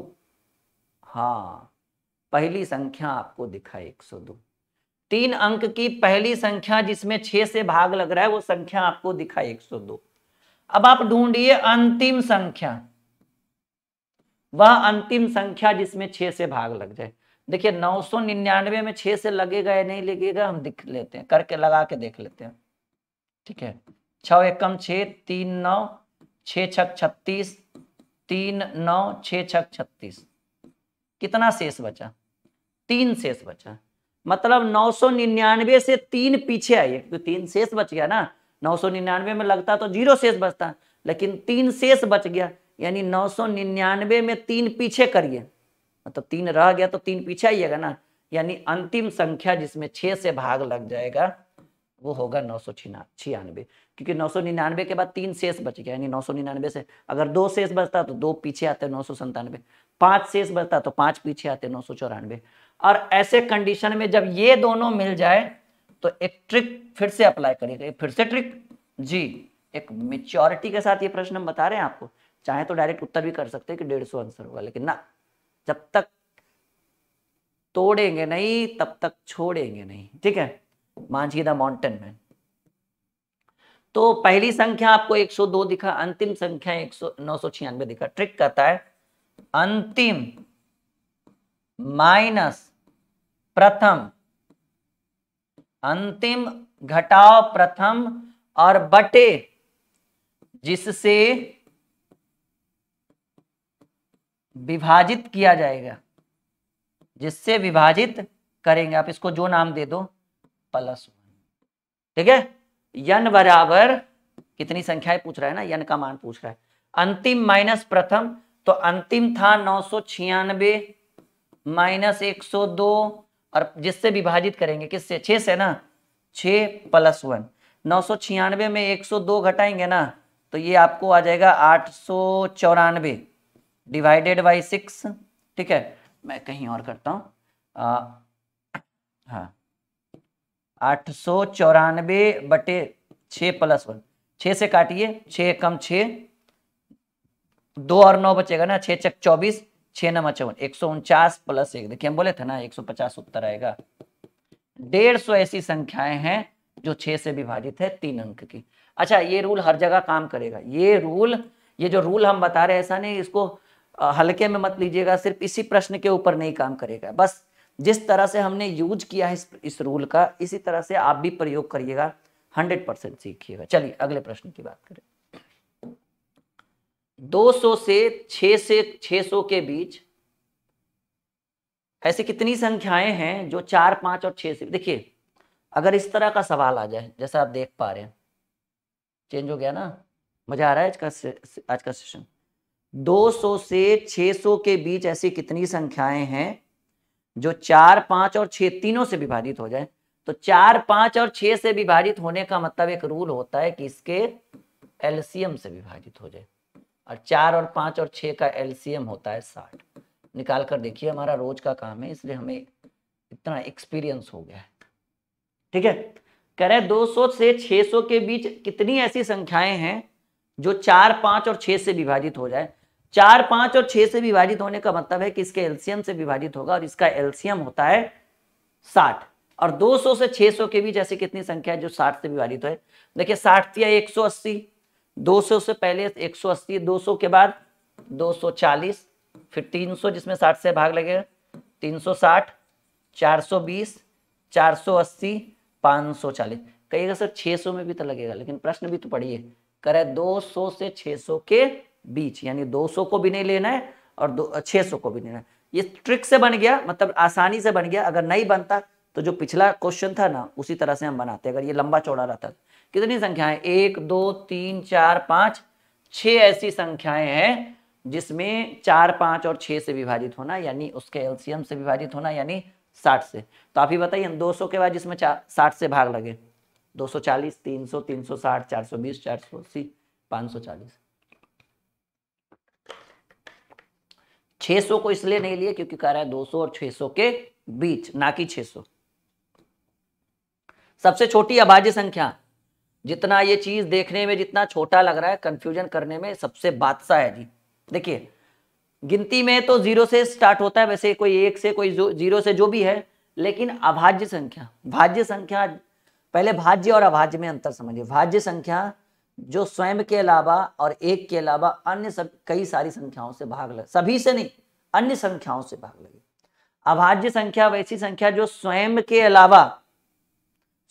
हाँ, पहली संख्या आपको दिखा 102। 3 अंक की पहली संख्या जिसमें 6 से भाग लग रहा है वो संख्या आपको दिखा 102। अब आप ढूंढिए अंतिम संख्या, वह अंतिम संख्या जिसमें 6 से भाग लग जाए। देखिए 999 में 6 से लगेगा या नहीं लगेगा, हम देख लेते हैं, करके लगा के देख लेते हैं, ठीक है। 6 एकम 6, 3 9, 6 छक 36, 3 9, 6 छक 36। कितना शेष बचा? 3 शेष बचा। मतलब 999 से 3 पीछे आइए, तो 3 शेष बच गया ना। 999 में लगता तो 0 शेष बचता, लेकिन 3 शेष बच गया, यानी 999 में 3 पीछे करिए, मतलब 3 रह गया तो 3 पीछे आइएगा ना, यानी अंतिम संख्या जिसमें 6 से भाग लग जाएगा वो होगा 996, क्योंकि 999 के बाद 3 शेष बच गया, यानी 999 से अगर 2 शेष बचता तो 2 पीछे आते 997, 5 शेष बचता तो 5 पीछे आते 994। और ऐसे कंडीशन में जब ये दोनों मिल जाए तो एक ट्रिक फिर से अप्लाई करिएगा। फिर से ट्रिक जी, एक मेच्योरिटी के साथ ये प्रश्न हम बता रहे हैं आपको। चाहे तो डायरेक्ट उत्तर भी कर सकते हैं कि 150 आंसर होगा, लेकिन ना, जब तक तोड़ेंगे नहीं तब तक छोड़ेंगे नहीं, ठीक है। Manjhi the mountain man. तो पहली संख्या आपको 102 दिखा, अंतिम संख्या 996 दिखा। ट्रिक कहता है अंतिम माइनस प्रथम, अंतिम घटाओ प्रथम और बटे जिससे विभाजित किया जाएगा, जिससे विभाजित करेंगे, आप इसको जो नाम दे दो +1, ठीक है। यन बराबर कितनी संख्याएं पूछ रहा है ना, यन का मान पूछ रहा है। अंतिम माइनस प्रथम, तो अंतिम था 996 माइनस 102, और जिससे विभाजित करेंगे किससे? 6 से ना, 6 + 1। 996 में 102 घटाएंगे ना तो ये आपको आ जाएगा 894 डिवाइडेड बाई 6, ठीक है। मैं कहीं और करता हूँ, हाँ 894 बटे 6 + 1, 6 से काटिए, 6 कम 6, 2 और 9 बचेगा ना, 6 चक 24, 6 9 54, 149 + 1, देखिए हम बोले थे ना 150 उत्तर आएगा। 150 ऐसी संख्याएं हैं जो 6 से विभाजित है 3 अंक की। अच्छा, ये रूल हर जगह काम करेगा। ये जो रूल हम बता रहे हैं, ऐसा नहीं इसको हल्के में मत लीजिएगा, सिर्फ इसी प्रश्न के ऊपर नहीं काम करेगा। बस जिस तरह से हमने यूज किया है इस रूल का, इसी तरह से आप भी प्रयोग करिएगा, 100% सीखिएगा। चलिए अगले प्रश्न की बात करें। 200 से 600 के बीच ऐसी कितनी संख्याएं हैं जो 4, 5 और 6 से, देखिए अगर इस तरह का सवाल आ जाए जैसा आप देख पा रहे हैं, चेंज हो गया ना, मजा आ रहा है आज का सेशन। 200 से 600 के बीच ऐसी कितनी संख्याएं हैं जो 4, 5 और 6 तीनों से विभाजित हो जाए। तो 4, 5 और 6 से विभाजित होने का मतलब एक रूल होता है कि इसके एलसीएम से विभाजित हो जाए, और 4 और 5 और 6 का एलसीएम होता है 60। निकाल कर देखिए, हमारा रोज का काम है इसलिए हमें इतना एक्सपीरियंस हो गया है। ठीक है, कह रहे 200 से 600 के बीच कितनी ऐसी संख्याएं हैं जो 4, 5 और 6 से विभाजित हो जाए। 4, 5 और 6 से विभाजित होने का मतलब है कि इसके एलसीएम से विभाजित होगा, और इसका एलसीएम होता है 60। और 200 से 600 के बीच ऐसी कितनी संख्या है जो 60 से विभाजित है। देखिए 60 या 180, 200 से पहले 180, 200 के बाद 240, फिर 300 जिसमें 60 से भाग लगेगा, 360, 420, 480, 540। कहिएगा सर 600 में भी तो लगेगा, लेकिन प्रश्न भी तो पढ़िए, करे 200 से 600 के बीच, यानी 200 को भी नहीं लेना है और 600 को भी नहीं लेना है। ये ट्रिक से बन गया, मतलब आसानी से बन गया। अगर नहीं बनता तो जो पिछला क्वेश्चन था ना उसी तरह से हम बनाते। अगर ये लंबा चौड़ा रहता, कितनी संख्याएं, 1, 2, 3, 4, 5, 6 ऐसी संख्याएं हैं जिसमें 4, 5 और 6 से विभाजित होना, यानी उसके एलसीएम से विभाजित होना, यानी 60 से। तो आप ही बताइए 200 के बाद जिसमें 60 से भाग लगे, 240, 300, 360, 420, 480, 540। 600 को इसलिए नहीं लिए क्योंकि कह रहा है 200 और 600 के बीच, ना कि 600। सबसे छोटी अभाज्य संख्या, जितना ये चीज देखने में जितना छोटा लग रहा है, कंफ्यूजन करने में सबसे बादशाह है जी। देखिए गिनती में तो 0 से स्टार्ट होता है, वैसे कोई 1 से कोई 0 से जो भी है, लेकिन अभाज्य संख्या, भाज्य संख्या, पहले भाज्य और अभाज्य में अंतर समझिए। भाज्य संख्या जो स्वयं के अलावा और 1 के अलावा अन्य सब कई सारी संख्याओं से भाग लगे, सभी से नहीं, अन्य संख्याओं से भाग लगे। अभाज्य संख्या वैसी संख्या जो स्वयं के अलावा,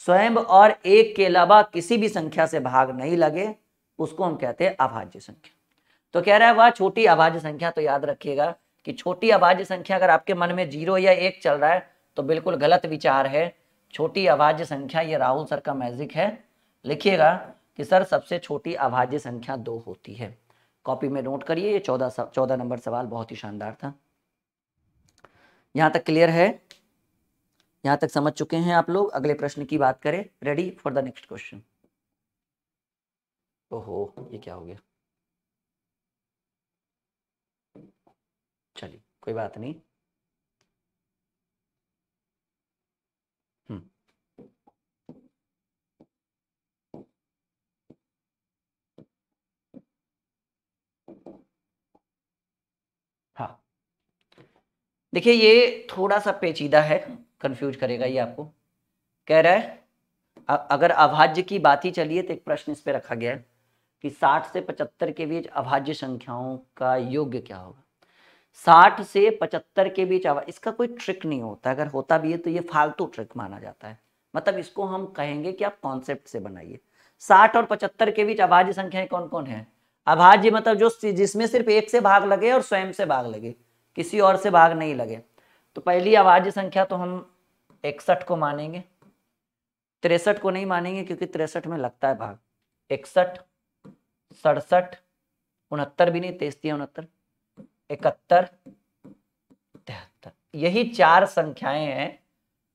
स्वयं और 1 के अलावा किसी भी संख्या से भाग नहीं लगे, उसको हम कहते हैं अभाज्य संख्या। तो कह रहा है वह छोटी अभाज्य संख्या। तो याद रखिएगा कि छोटी अभाज्य संख्या, अगर आपके मन में 0 या 1 चल रहा है तो बिल्कुल गलत विचार है। छोटी अभाज्य संख्या, ये राहुल सर का मैजिक है। लिखिएगा कि सर सबसे छोटी अभाज्य संख्या 2 होती है। कॉपी में नोट करिए, ये 14 नंबर सवाल बहुत ही शानदार था। यहां तक क्लियर है? यहां तक समझ चुके हैं आप लोग? अगले प्रश्न की बात करें। Ready for the next question. ओहो, ये क्या हो गया? चलिए कोई बात नहीं। हाँ देखिए, ये थोड़ा सा पेचीदा है, कंफ्यूज करेगा ये आपको। कह रहा है अगर अभाज्य की बात ही चलिए तो एक प्रश्न इस पे रखा गया है कि 60 से 75 के बीच अभाज्य संख्याओं का योग क्या होगा। 60 से 75 के बीच इसका कोई ट्रिक नहीं होता, अगर होता भी है तो ये फालतू ट्रिक माना जाता है। मतलब इसको हम कहेंगे कि आप कॉन्सेप्ट से बनाइए। 60 और 75 के बीच अभाज्य संख्याएं कौन कौन है? अभाज्य मतलब जो जिसमें सिर्फ 1 से भाग लगे और स्वयं से भाग लगे, किसी और से भाग नहीं लगे। तो पहली अभाज्य संख्या तो हम 61 को मानेंगे, 63 को नहीं मानेंगे क्योंकि 63 में लगता है भाग। 61, 67, 69 भी नहीं, 33, 69, 71, 73, यही 4 संख्याएं हैं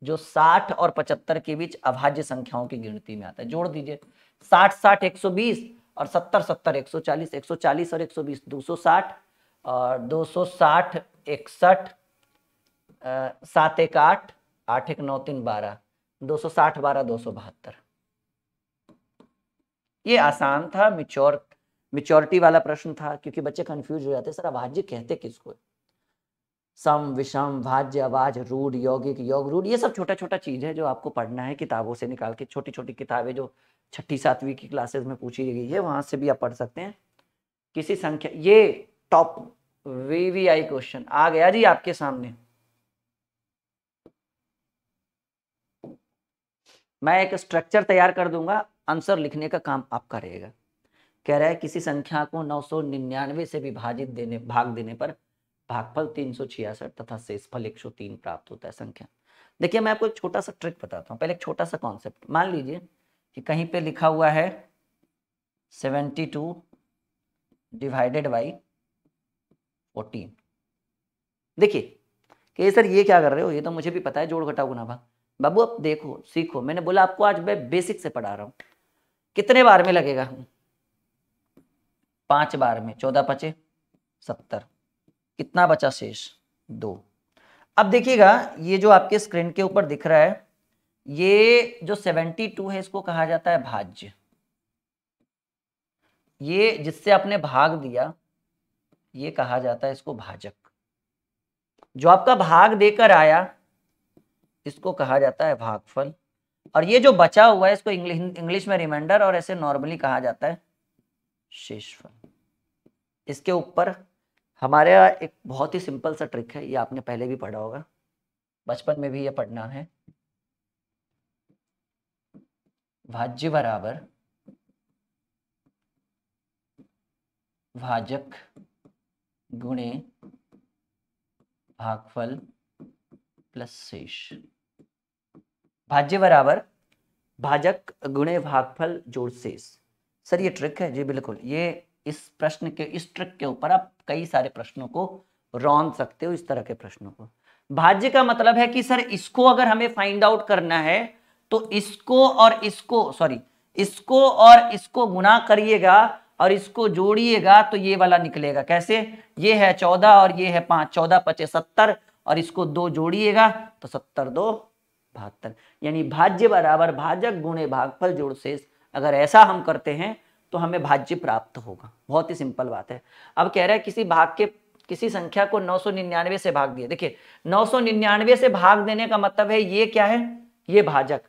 जो 60 और 75 के बीच अभाज्य संख्याओं की गिनती में आता है। जोड़ दीजिए, 60, 60, 120 और 70, 70, 140, 140 और 120, 260 और 260, 61, 7, 1, 8, 8, 1, 9, 3, 12, 260, 12, 272। ये आसान था, मिच्योरिटी वाला प्रश्न था, क्योंकि बच्चे कंफ्यूज हो जाते, सर अभाज्य कहते किसको? सम, विषम, भाज्य, अभाज्य, रूढ़, यौगिक, योग रूढ़, ये सब छोटा छोटा चीज है जो आपको पढ़ना है किताबों से निकाल के। छोटी छोटी किताबें जो 6ठी 7वीं की क्लासेस में पूछी गई है, वहां से भी आप पढ़ सकते हैं। किसी संख्या, ये टॉप वीवीआई क्वेश्चन आ गया जी आपके सामने। मैं एक स्ट्रक्चर तैयार कर दूंगा, आंसर लिखने का काम आपका रहेगा। कह रहा है किसी संख्या को 999 से विभाजित भाग देने पर भागफल 366 तथा शेषफल 103 प्राप्त होता है संख्या। देखिए मैं आपको एक छोटा सा ट्रिक बताता हूँ, पहले एक छोटा सा कॉन्सेप्ट। मान लीजिए कि कहीं पे लिखा हुआ है 72 डिवाइडेड बाई 14। देखिए कि सर ये क्या कर रहे हो, ये तो मुझे भी पता है जोड़ घटाव गुणा भाग। बाबू अब देखो सीखो, मैंने बोला आपको आज मैं बेसिक से पढ़ा रहा हूँ। कितने बार में लगेगा? 5 बार में। 14 पचे 70, कितना बचा शेष? 2। अब देखिएगा ये जो आपके स्क्रीन के ऊपर दिख रहा है, ये जो 72 है इसको कहा जाता है भाज्य। ये जिससे आपने भाग दिया ये कहा जाता है इसको भाजक। जो आपका भाग देकर आया इसको कहा जाता है भागफल। और ये जो बचा हुआ है इसको इंग्लिश में रिमाइंडर और ऐसे नॉर्मली कहा जाता है शेषफल। इसके ऊपर हमारे एक बहुत ही सिंपल सा ट्रिक है, ये आपने पहले भी पढ़ा होगा, बचपन में भी ये पढ़ना है। भाज्य बराबर भाजक गुणे भागफल प्लस शेष। भाज्य बराबर भाजक गुणे भागफल जोड़ शेष। सर ये ट्रिक है? जी बिल्कुल। ये इस प्रश्न के इस ट्रिक के ऊपर आप कई सारे प्रश्नों को रौंद सकते हो, इस तरह के प्रश्नों को। भाज्य का मतलब है कि सर इसको अगर हमें फाइंड आउट करना है तो इसको और इसको गुणा करिएगा और इसको जोड़िएगा तो ये वाला निकलेगा। कैसे? ये है 14 और ये है 5, 14 पचे 70 और इसको 2 जोड़िएगा तो 70 2 72। यानी भाज्य बराबर भाजक गुणे भागफल जोड़ शेष। अगर ऐसा हम करते हैं तो हमें भाज्य प्राप्त होगा। बहुत ही सिंपल बात है। अब कह रहा है किसी संख्या को 999 से भाग दिया। देखिए 999 से भाग देने का मतलब है ये क्या है? ये भाजक।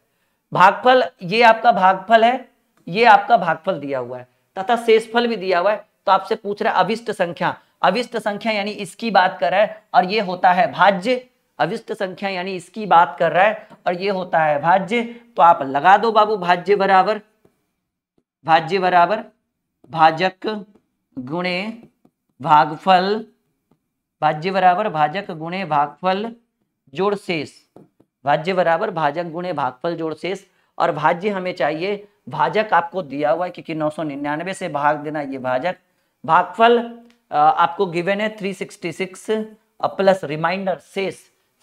भागफल ये आपका भागफल है, ये आपका भागफल दिया हुआ है तथा शेषफल भी दिया हुआ है। तो आपसे पूछ रहा है अविष्ट संख्या। अविष्ट संख्या यानी इसकी बात कर रहा है और ये होता है भाज्य। अविष्ट संख्या यानी इसकी बात कर रहा है और ये होता है भाज्य। तो आप लगा दो बाबू, भाज्य बराबर भाजक गुणे भागफल, भाज्य बराबर भाजक गुणे भागफल जोड़ शेष। भाज्य बराबर भाजक गुणे भागफल जोड़ शेष। और भाज्य हमें चाहिए, भाजक आपको दिया हुआ है क्योंकि 999 से भाग देना, ये भाजक। भागफल आपको गिवन है 366 प्लस रिमाइंडर शेष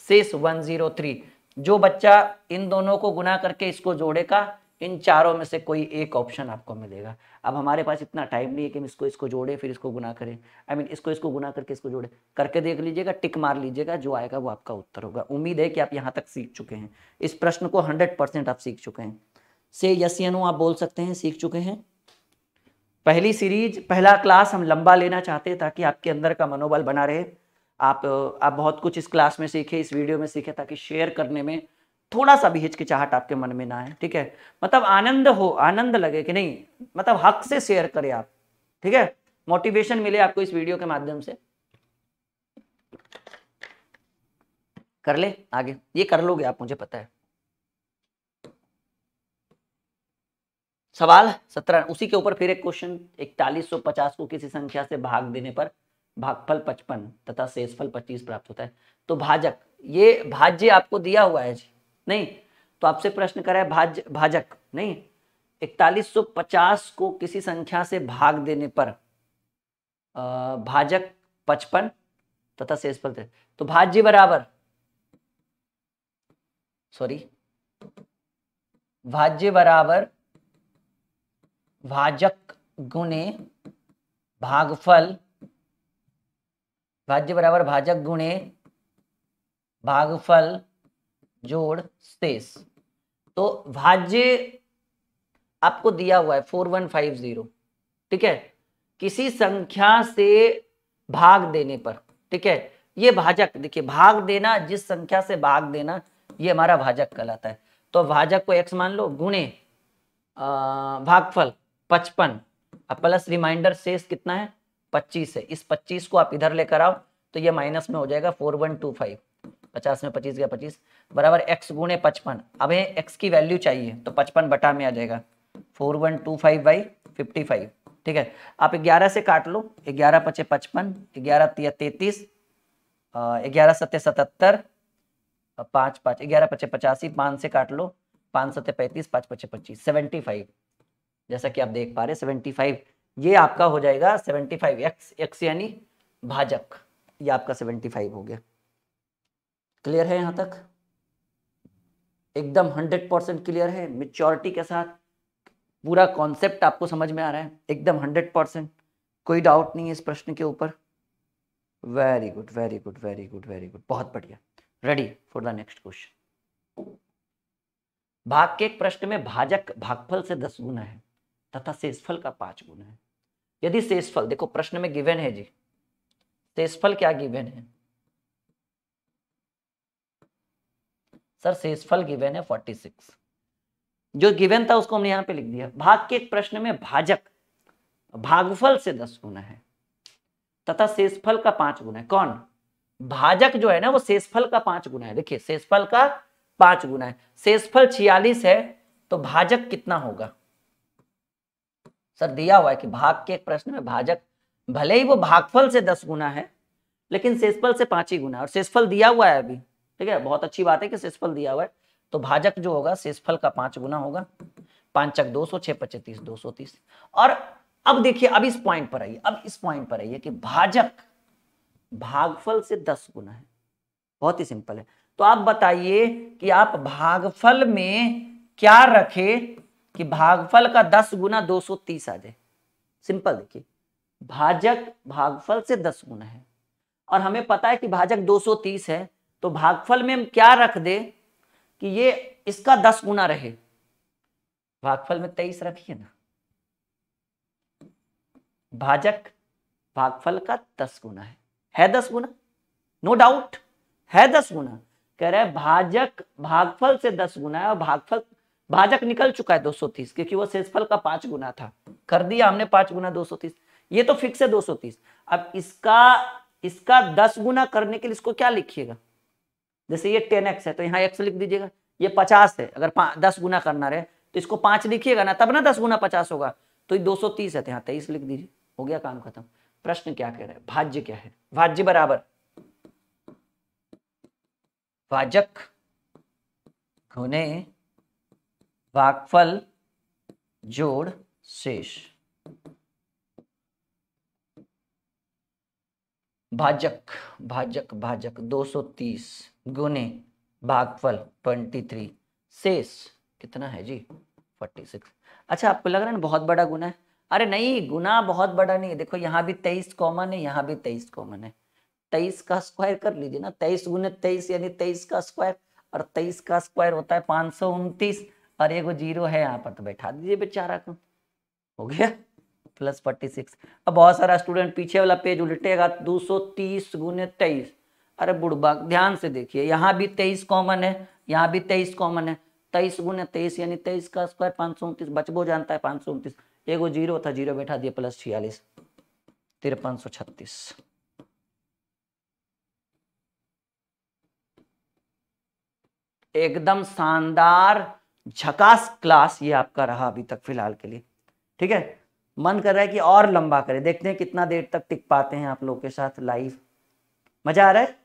103। जो बच्चा इन दोनों को गुना करके इसको जोड़ेगा, इन चारों में से कोई एक ऑप्शन आपको मिलेगा। अब हमारे पास इतना टाइम नहीं है कि हम इसको जोड़े फिर इसको गुना करें। इसको गुना करके इसको जोड़े, करके देख लीजिएगा, टिक मार लीजिएगा, जो आएगा वो आपका उत्तर होगा। उम्मीद है कि आप यहाँ तक सीख चुके हैं, इस प्रश्न को 100% आप सीख चुके हैं। से यस या नो आप बोल सकते हैं, सीख चुके हैं। पहली सीरीज, पहला क्लास हम लंबा लेना चाहते हैं ताकि आपके अंदर का मनोबल बना रहे। आप बहुत कुछ इस क्लास में सीखे, इस वीडियो में सीखे, ताकि शेयर करने में थोड़ा सा भी हिचकिचाहट आपके मन में ना है। ठीक है, मतलब आनंद हो, आनंद लगे कि नहीं, मतलब हक से शेयर करें आप। ठीक है, मोटिवेशन मिले आपको इस वीडियो के माध्यम से। कर ले आगे, ये कर लोगे आप, मुझे पता है। सवाल 17 उसी के ऊपर फिर एक क्वेश्चन। 4150 को किसी संख्या से भाग देने पर भागफल 55 तथा शेषफल 25 प्राप्त होता है। तो भाजक, ये भाज्य आपको दिया हुआ है जी, नहीं तो आपसे प्रश्न करा है भाजक नहीं। 4150 को किसी संख्या से भाग देने पर भाजक 55 तथा शेषफल, तो भाज्य बराबर भाज्य बराबर भाजक गुणे भागफल, भाज्य बराबर भाजक गुणे भागफल जोड़ शेष। तो भाज्य आपको दिया हुआ है 4150। ठीक है, किसी संख्या से भाग देने पर, ठीक है, ये भाजक, देखिए भाग देना, जिस संख्या से भाग देना ये हमारा भाजक कहलाता है। तो भाजक को x मान लो, गुणे भागफल 55 प्लस रिमाइंडर शेष कितना है 25 है। इस 25 को आप इधर लेकर आओ तो ये माइनस में हो जाएगा 4125, 50 में 25 गया 25 बराबर x गुणे 55। अब x की वैल्यू चाहिए तो 55 बटा में आ जाएगा 4125/55। ठीक है, आप 11 से काट लो, 11 पचे 55, 11 तिया 33, 11 सत्ते 77, 5 5 11 पचे 85, 5 से काट लो, 5 सत्ते 35, 5 पचे 25, 75। जैसा कि आप देख पा रहे 75, ये आपका हो जाएगा 75, x यानी भाजक, ये आपका 75 हो गया। क्लियर है यहाँ तक? एकदम 100% क्लियर है, मेच्योरिटी के साथ पूरा कॉन्सेप्ट आपको समझ में आ रहा है, एकदम 100%, कोई डाउट नहीं है इस प्रश्न के ऊपर। Very good very good very good very good, बहुत बढ़िया। Ready for the next question. भाग के एक प्रश्न में भाजक भागफल से 10 गुना है तथा शेषफल का 5 गुना है। यदि शेषफल, देखो प्रश्न में गिवन है जी, शेषफल क्या गिवन है सर? शेषफल गिवन है 46, जो गिवन था उसको हमने यहाँ पे लिख दिया। भाग के एक प्रश्न में भाजक भागफल से 10 गुना है तथा शेषफल का 5 गुना है। कौन? भाजक जो है ना वो शेषफल का 5 गुना है। देखिए शेषफल का 5 गुना है, शेषफल 46 है, तो भाजक कितना होगा सर? दिया हुआ है कि भाग के एक प्रश्न में भाजक भले ही वो भागफल से 10 गुना है लेकिन शेषफल से 5 ही गुना है, और शेषफल दिया हुआ है अभी, ठीक है, बहुत अच्छी बात है कि शेषफल दिया हुआ है, तो भाजक जो होगा शेषफल का 5 गुना होगा। 5 चक 200, 6 पचे 30, 230। और अब देखिए, अब इस पॉइंट पर आइए, अब इस पॉइंट पर आइए कि भाजक भागफल से 10 गुना है। बहुत ही सिंपल है, तो आप बताइए कि आप भागफल में क्या रखे कि भागफल का 10 गुना 230 आ जाए। सिंपल, देखिए भाजक भागफल से 10 गुना है और हमें पता है कि भाजक 230 है, तो भागफल में हम क्या रख दे कि ये इसका 10 गुना रहे। भागफल में 23 रखिए ना, भाजक भागफल का 10 गुना है 10 गुना, नो डाउट है 10 गुना। कह रहा है भाजक भागफल से 10 गुना है और भागफल, भाजक निकल चुका है 230 क्योंकि वो शेषफल का 5 गुना था, कर दिया हमने 5 गुना 230, ये तो फिक्स है 230। अब इसका 10 गुना करने के लिए इसको क्या लिखिएगा, जैसे ये 10x है तो यहाँ x लिख दीजिएगा, ये 50 है, अगर 10 गुना करना रहे तो इसको 5 लिखिएगा ना, तब ना 10 गुना 50 होगा, तो ये 230 है तो यहाँ 23 लिख दीजिए, हो गया काम खत्म। प्रश्न क्या कह रहा है, भाज्य क्या है? भाज्य बराबर भाजक गुने भागफल जोड़ शेष। भाजक भाजक भाजक 230 गुने भागफल 23, शेष कितना है जी 46। अच्छा, आपको लग रहा है ना बहुत बड़ा गुना है? अरे नहीं, गुना बहुत बड़ा नहीं है। देखो यहाँ भी 23 कॉमन है, यहाँ भी 23 कॉमन है, 23 का स्क्वायर कर लीजिए ना, 23 गुने 23 यानी 23 का स्क्वायर, और 23 का स्क्वायर होता है 529, और एक जीरो है यहाँ पर तो बैठा दीजिए बेचारा को, हो गया प्लस 46। अब बहुत सारा स्टूडेंट पीछे वाला पेज उल्टेगा, 230 गुने 23, अरे बुड़बाक ध्यान से देखिए, यहाँ भी 23 कॉमन है, यहाँ भी 23 कॉमन है, 23 गुने 23 यानी 23 का स्क्वायर 529, बचबो जानता है 529, एगो जीरो था, जीरो बैठा दिया, प्लस 46, 5336। एकदम शानदार झकास क्लास ये आपका रहा अभी तक फिलहाल के लिए, ठीक है। मन कर रहा है कि और लंबा करें, देखते हैं कितना देर तक टिक पाते हैं आप लोगों के साथ लाइव। मजा आ रहा है?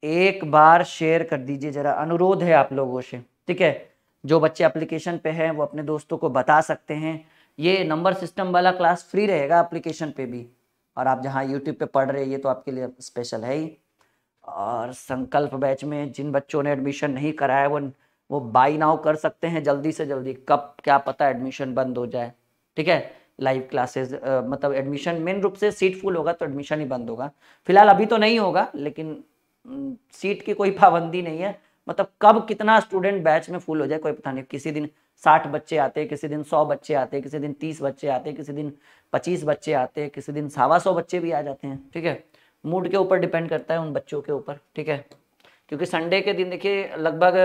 एक बार शेयर कर दीजिए जरा, अनुरोध है आप लोगों से, ठीक है। जो बच्चे एप्लीकेशन पे हैं वो अपने दोस्तों को बता सकते हैं, ये नंबर सिस्टम वाला क्लास फ्री रहेगा एप्लीकेशन पे भी, और आप जहाँ यूट्यूब पे पढ़ रहे हैं ये तो आपके लिए स्पेशल है ही। और संकल्प बैच में जिन बच्चों ने एडमिशन नहीं कराया वो बाई नाउ कर सकते हैं जल्दी से जल्दी, कब क्या पता एडमिशन बंद हो जाए, ठीक है। लाइव क्लासेस मतलब एडमिशन मेन रूप से सीट फुल होगा तो एडमिशन ही बंद होगा, फिलहाल अभी तो नहीं होगा, लेकिन सीट की कोई पाबंदी नहीं है, मतलब कब कितना स्टूडेंट बैच में फुल हो जाए कोई पता नहीं। किसी दिन 60 बच्चे आते हैं, किसी दिन 100 बच्चे आते हैं, किसी दिन 30 बच्चे आते हैं, किसी दिन 25 बच्चे आते हैं, किसी दिन 125 बच्चे भी आ जाते हैं, ठीक है। मूड के ऊपर डिपेंड करता है उन बच्चों के ऊपर, ठीक है। क्योंकि संडे के दिन देखिए लगभग,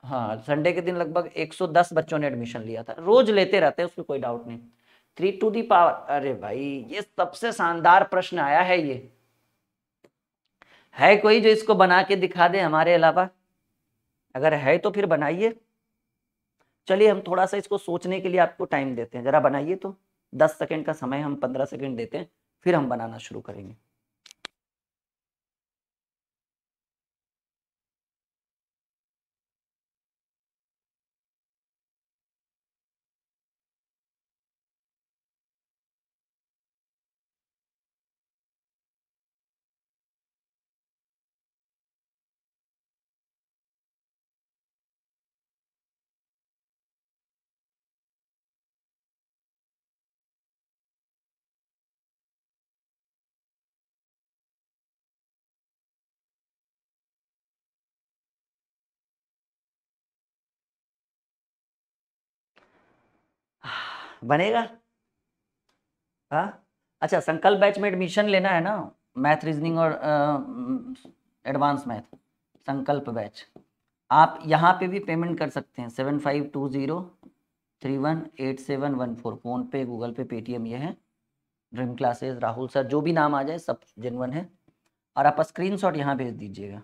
हाँ संडे के दिन लगभग 110 बच्चों ने एडमिशन लिया था, रोज लेते रहते हैं उसमें कोई डाउट नहीं। 3 टू दी पावर, अरे भाई ये सबसे शानदार प्रश्न आया है, ये है कोई जो इसको बना के दिखा दे हमारे अलावा? अगर है तो फिर बनाइए। चलिए हम थोड़ा सा इसको सोचने के लिए आपको टाइम देते हैं, जरा बनाइए तो, 10 सेकंड का समय हम 15 सेकंड देते हैं, फिर हम बनाना शुरू करेंगे। बनेगा? हाँ, अच्छा, संकल्प बैच में एडमिशन लेना है ना, मैथ रीजनिंग और एडवांस मैथ, संकल्प बैच। आप यहाँ पे भी पेमेंट कर सकते हैं, 7520318714, फ़ोन पे, गूगल पे, पेटीएम, ये है ड्रीम क्लासेस, राहुल सर, जो भी नाम आ जाए सब जेन्युइन है। और आप स्क्रीनशॉट यहाँ भेज दीजिएगा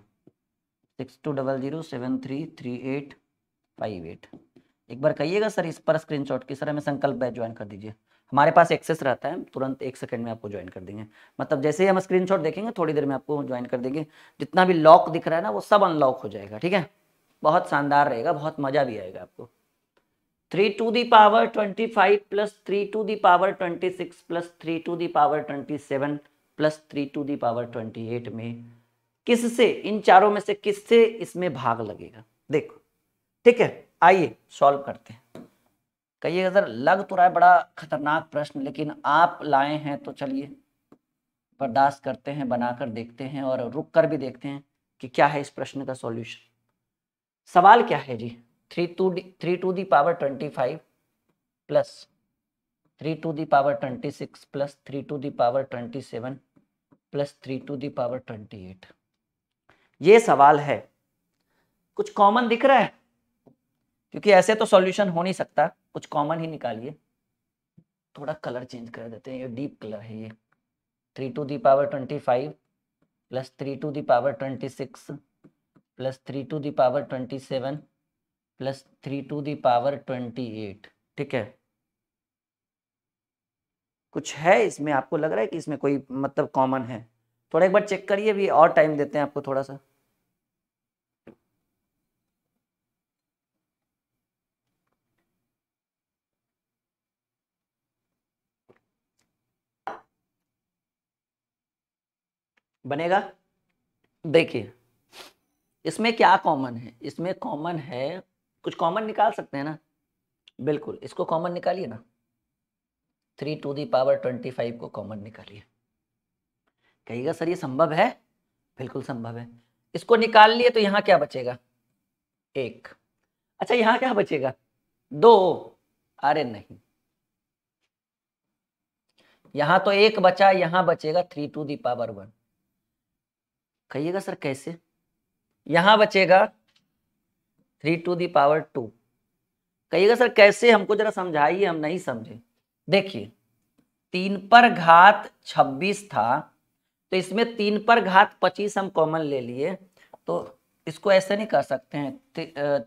6200733858। एक बार कहिएगा सर इस पर स्क्रीनशॉट की, सर हमें संकल्प बैच ज्वाइन कर दीजिए। हमारे पास एक्सेस रहता है, तुरंत 1 सेकंड में आपको ज्वाइन कर देंगे। मतलब जैसे ही हम स्क्रीनशॉट देखेंगे थोड़ी देर में आपको ज्वाइन कर देंगे। जितना भी लॉक दिख रहा है ना वो सब अनलॉक हो जाएगा, ठीक है। बहुत शानदार रहेगा, बहुत मजा भी आएगा आपको। 3^25 प्लस 3^26 प्लस 3^27 प्लस 3^28 में किससे, इन चारों में से किससे इसमें भाग लगेगा, देखो, ठीक है। आइए सॉल्व करते हैं। कहिएगा सर लग तो रहा है बड़ा खतरनाक प्रश्न, लेकिन आप लाए हैं तो चलिए बर्दाश्त करते हैं, बनाकर देखते हैं और रुक कर भी देखते हैं कि क्या है इस प्रश्न का सॉल्यूशन। सवाल क्या है जी, 3^25 प्लस 3^26 प्लस 3^27 प्लस 3^28, ये सवाल है। कुछ कॉमन दिख रहा है? क्योंकि ऐसे तो सॉल्यूशन हो नहीं सकता, कुछ कॉमन ही निकालिए। थोड़ा कलर चेंज कर देते हैं, ये डीप कलर है ये। 3^25 प्लस 3^26 प्लस 3^27 प्लस 3^28, ठीक है। कुछ है इसमें, आपको लग रहा है कि इसमें कोई मतलब कॉमन है? थोड़ा एक बार चेक करिए, अभी और टाइम देते हैं आपको थोड़ा सा। बनेगा? देखिए इसमें क्या कॉमन है, इसमें कॉमन है, कुछ कॉमन निकाल सकते हैं ना, बिल्कुल इसको कॉमन निकालिए ना, 3^25 को कॉमन निकालिए। कहिएगा सर ये संभव है? बिल्कुल संभव है। इसको निकाल लिए तो यहाँ क्या बचेगा, 1। अच्छा यहाँ क्या बचेगा, 2। अरे नहीं, यहाँ तो 1 बचा, यहाँ बचेगा 3^1। कहिएगा सर कैसे, यहाँ बचेगा 3^2। कहिएगा सर कैसे, हमको जरा समझाइए, हम नहीं समझे। देखिए 3^26 था, तो इसमें 3^25 हम कॉमन ले लिए, तो इसको ऐसे नहीं कर सकते हैं।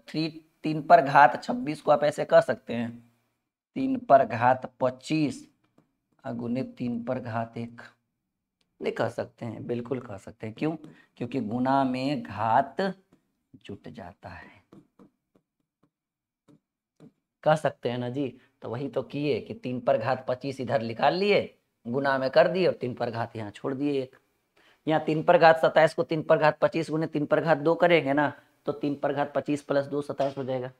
3^26 को आप ऐसे कर सकते हैं, 3^25 गुणित 3^1, नहीं कर सकते हैं, बिल्कुल कर सकते हैं। क्यों? क्योंकि गुना में घात जुट जाता है। कह सकते हैं ना जी, तो वही तो किए कि 3^25 इधर निकाल लिए, गुना में कर दिए और 3^घात यहाँ छोड़ दिए एक। यहाँ 3^27 को 3^25 गुने 3^2 करेंगे ना, तो 3^25 प्लस 2 27 हो जाएगा,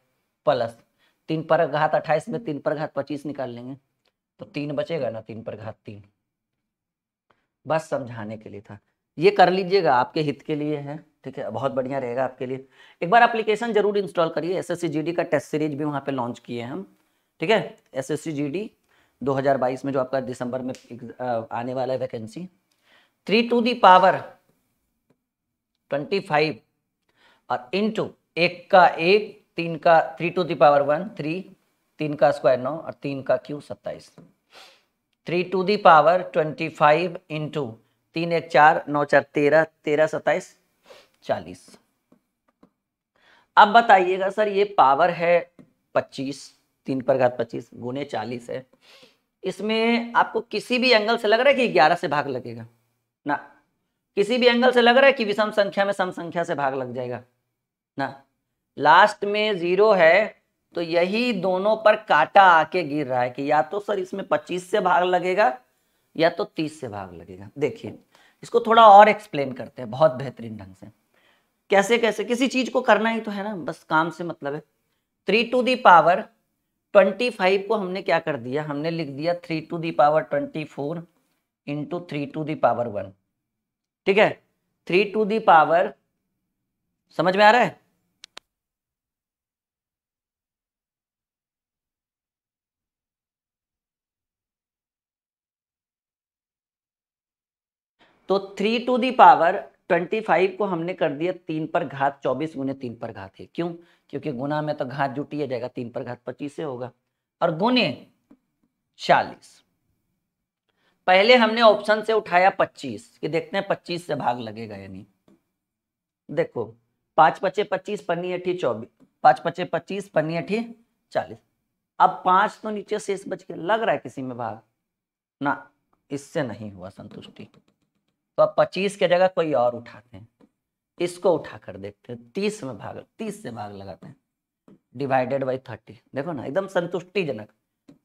प्लस 3^28 में 3^25 निकाल लेंगे तो 3 बचेगा ना, 3^3। बस समझाने के लिए था, ये कर लीजिएगा, आपके हित के लिए है, ठीक है, बहुत बढ़िया रहेगा आपके लिए। एक बार एप्लीकेशन जरूर इंस्टॉल करिए, एसएससी जीडी का टेस्ट सीरीज भी वहाँ पे लॉन्च किए हैं हम, ठीक है। एसएससी जीडी 2022 में जो आपका दिसंबर में आने वाला है वैकेंसी, 3^25 और इंटू 1 का 1, 3 का 3^1 3, 3 का स्क्वायर 9 और 3 का क्यूब 27, 3^25 इंटू 3 1 4 9 4 13, 13 27 40। अब बताइएगा सर ये पावर है 25, 3^25 गुने 40 है, इसमें आपको किसी भी एंगल से लग रहा है कि 11 से भाग लगेगा ना? किसी भी एंगल से लग रहा है कि विषम संख्या में सम संख्या से भाग लग जाएगा ना? लास्ट में 0 है, तो यही दोनों पर काटा आके गिर रहा है कि या तो सर इसमें 25 से भाग लगेगा या तो 30 से भाग लगेगा। देखिए इसको थोड़ा और एक्सप्लेन करते हैं बहुत बेहतरीन ढंग से। कैसे कैसे, किसी चीज को करना ही तो है ना, बस काम से मतलब है। 3^25 को हमने क्या कर दिया, हमने लिख दिया 3^24 इंटू 3^1, ठीक है। 3 समझ में आ रहा है? तो 3 टू दी पावर 25 को हमने कर दिया 3 पर घात 24 गुने 3 पर घात 1। क्यों? क्योंकि गुना में तो घात जुटी है जाएगा, 3 पर घात 25 से होगा, और गुने 40। पहले हमने ऑप्शन से उठाया 25 कि देखते हैं 25 से भाग लगेगा या नहीं। देखो 5 पचे 25 पन्नी अठी 24, 5 पचे 25 पन्नी अठी 40। अब 5 तो नीचे शेष बच के लग रहा है किसी में भाग ना, इससे नहीं हुआ संतुष्टि। तो अब 25 की जगह कोई और उठाते हैं, इसको उठा कर देखते हैं, 30 में भाग, 30 से भाग लगाते हैं, डिवाइडेड बाई 30। देखो ना एकदम संतुष्टिजनक,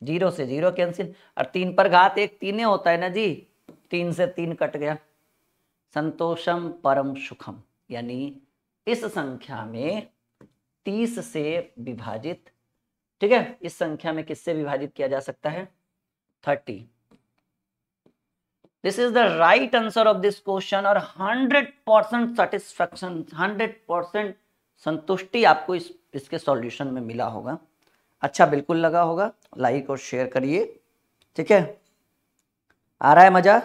0 से 0 कैंसिल, और 3 पर घात 1 3 होता है ना जी, 3 से 3 कट गया। संतोषम परम सुखम, यानी इस संख्या में 30 से विभाजित, ठीक है, इस संख्या में किससे विभाजित किया जा सकता है? 30। This is the right answer of this question, और 100% सेटिस्फैक्शन, 100% संतुष्टि आपको इसके सॉल्यूशन में मिला होगा। अच्छा बिल्कुल लगा होगा, लाइक और शेयर करिए, ठीक है। आ रहा है मजा?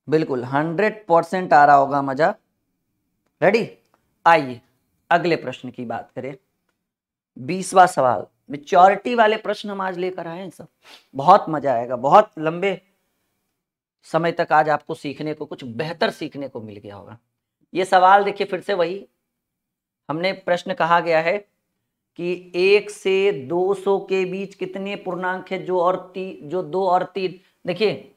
बिल्कुल 100% आ रहा होगा मजा। रेडी? आइए अगले प्रश्न की बात करें। 20वां सवाल, मैच्योरिटी वाले प्रश्न हम आज लेकर आए हैं सब, बहुत मजा आएगा, बहुत लंबे समय तक आज आपको सीखने को, कुछ बेहतर सीखने को मिल गया होगा। ये सवाल देखिए फिर से वही, हमने प्रश्न कहा गया है कि 1 से 200 के बीच कितने पूर्णांक है जो 2 और 3, देखिए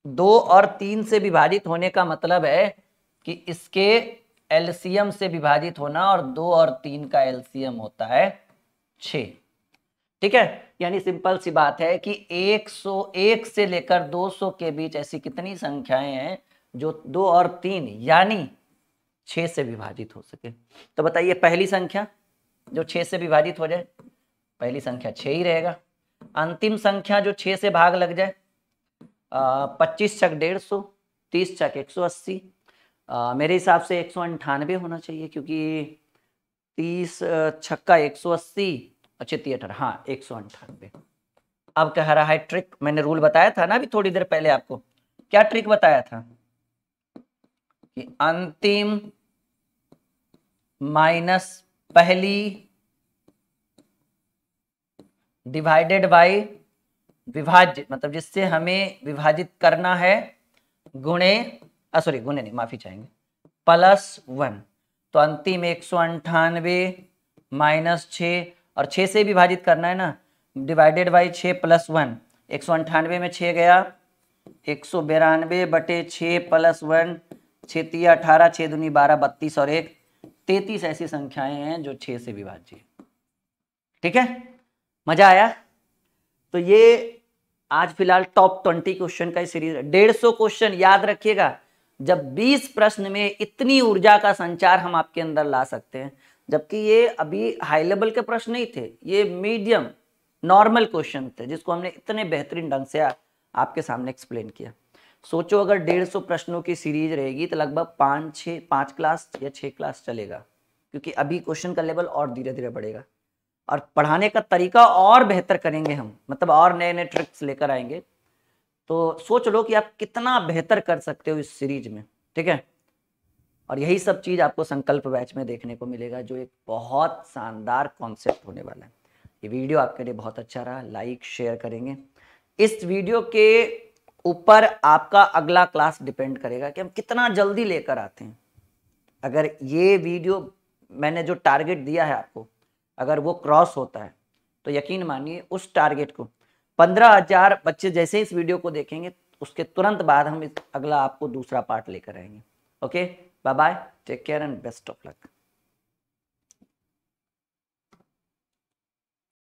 2 और 3 से विभाजित होने का मतलब है कि इसके एलसीएम से विभाजित होना, और 2 और 3 का एलसीएम होता है 6, ठीक है। यानी सिंपल सी बात है कि 101 से लेकर 200 के बीच ऐसी कितनी संख्याएं हैं जो 2 और 3 यानी 6 से विभाजित हो सके। तो बताइए पहली संख्या जो 6 से विभाजित हो जाए, पहली संख्या 6 ही रहेगा। अंतिम संख्या जो 6 से भाग लग जाए, 25 छक 150, 30 छक 180, मेरे हिसाब से 198 होना चाहिए, क्योंकि 30 छक्का 180 और 18, हाँ 198। अब कह रहा है ट्रिक, मैंने रूल बताया था ना अभी थोड़ी देर पहले आपको, क्या ट्रिक बताया था कि अंतिम माइनस पहली डिवाइडेड बाय विभाज्य, मतलब जिससे हमें विभाजित करना है, गुणे सॉरी गुणे नहीं, माफी चाहेंगे, +1। तो अंतिम 198 माइनस 6, और 6 से विभाजित करना है ना, डिवाइडेड बाई 6 + 1, 198 में 6 गया, 192 बटे 6 + 1, 6 तिया 18, 6 दूनी 12, 32 और 1 33 ऐसी संख्याएं हैं जो 6 से विभाज्य, ठीक है। मजा आया? तो ये आज फिलहाल टॉप 20 क्वेश्चन का सीरीज, 150 क्वेश्चन याद रखिएगा। जब 20 प्रश्न में इतनी ऊर्जा का संचार हम आपके अंदर ला सकते हैं, जबकि ये अभी हाई लेवल के प्रश्न नहीं थे, ये मीडियम नॉर्मल क्वेश्चन थे जिसको हमने इतने बेहतरीन ढंग से आपके सामने एक्सप्लेन किया। सोचो अगर 150 प्रश्नों की सीरीज रहेगी तो लगभग 5 क्लास या 6 क्लास चलेगा, क्योंकि अभी क्वेश्चन का लेवल और धीरे धीरे बढ़ेगा, और पढ़ाने का तरीका और बेहतर करेंगे हम, मतलब और नए नए ट्रिक्स लेकर आएंगे। तो सोच लो कि आप कितना बेहतर कर सकते हो इस सीरीज में, ठीक है। और यही सब चीज आपको संकल्प बैच में देखने को मिलेगा, जो एक बहुत शानदार कॉन्सेप्ट होने वाला है। ये वीडियो आपके लिए बहुत अच्छा रहा, लाइक शेयर करेंगे। इस वीडियो के ऊपर आपका अगला क्लास डिपेंड करेगा कि हम कितना जल्दी लेकर आते हैं। अगर ये वीडियो मैंने जो टारगेट दिया है आपको, अगर वो क्रॉस होता है तो यकीन मानिए उस टारगेट को 15,000 बच्चे जैसे इस वीडियो को देखेंगे, उसके तुरंत बाद हम अगला आपको दूसरा पार्ट लेकर आएंगे। Okay, bye bye, take care and best of luck.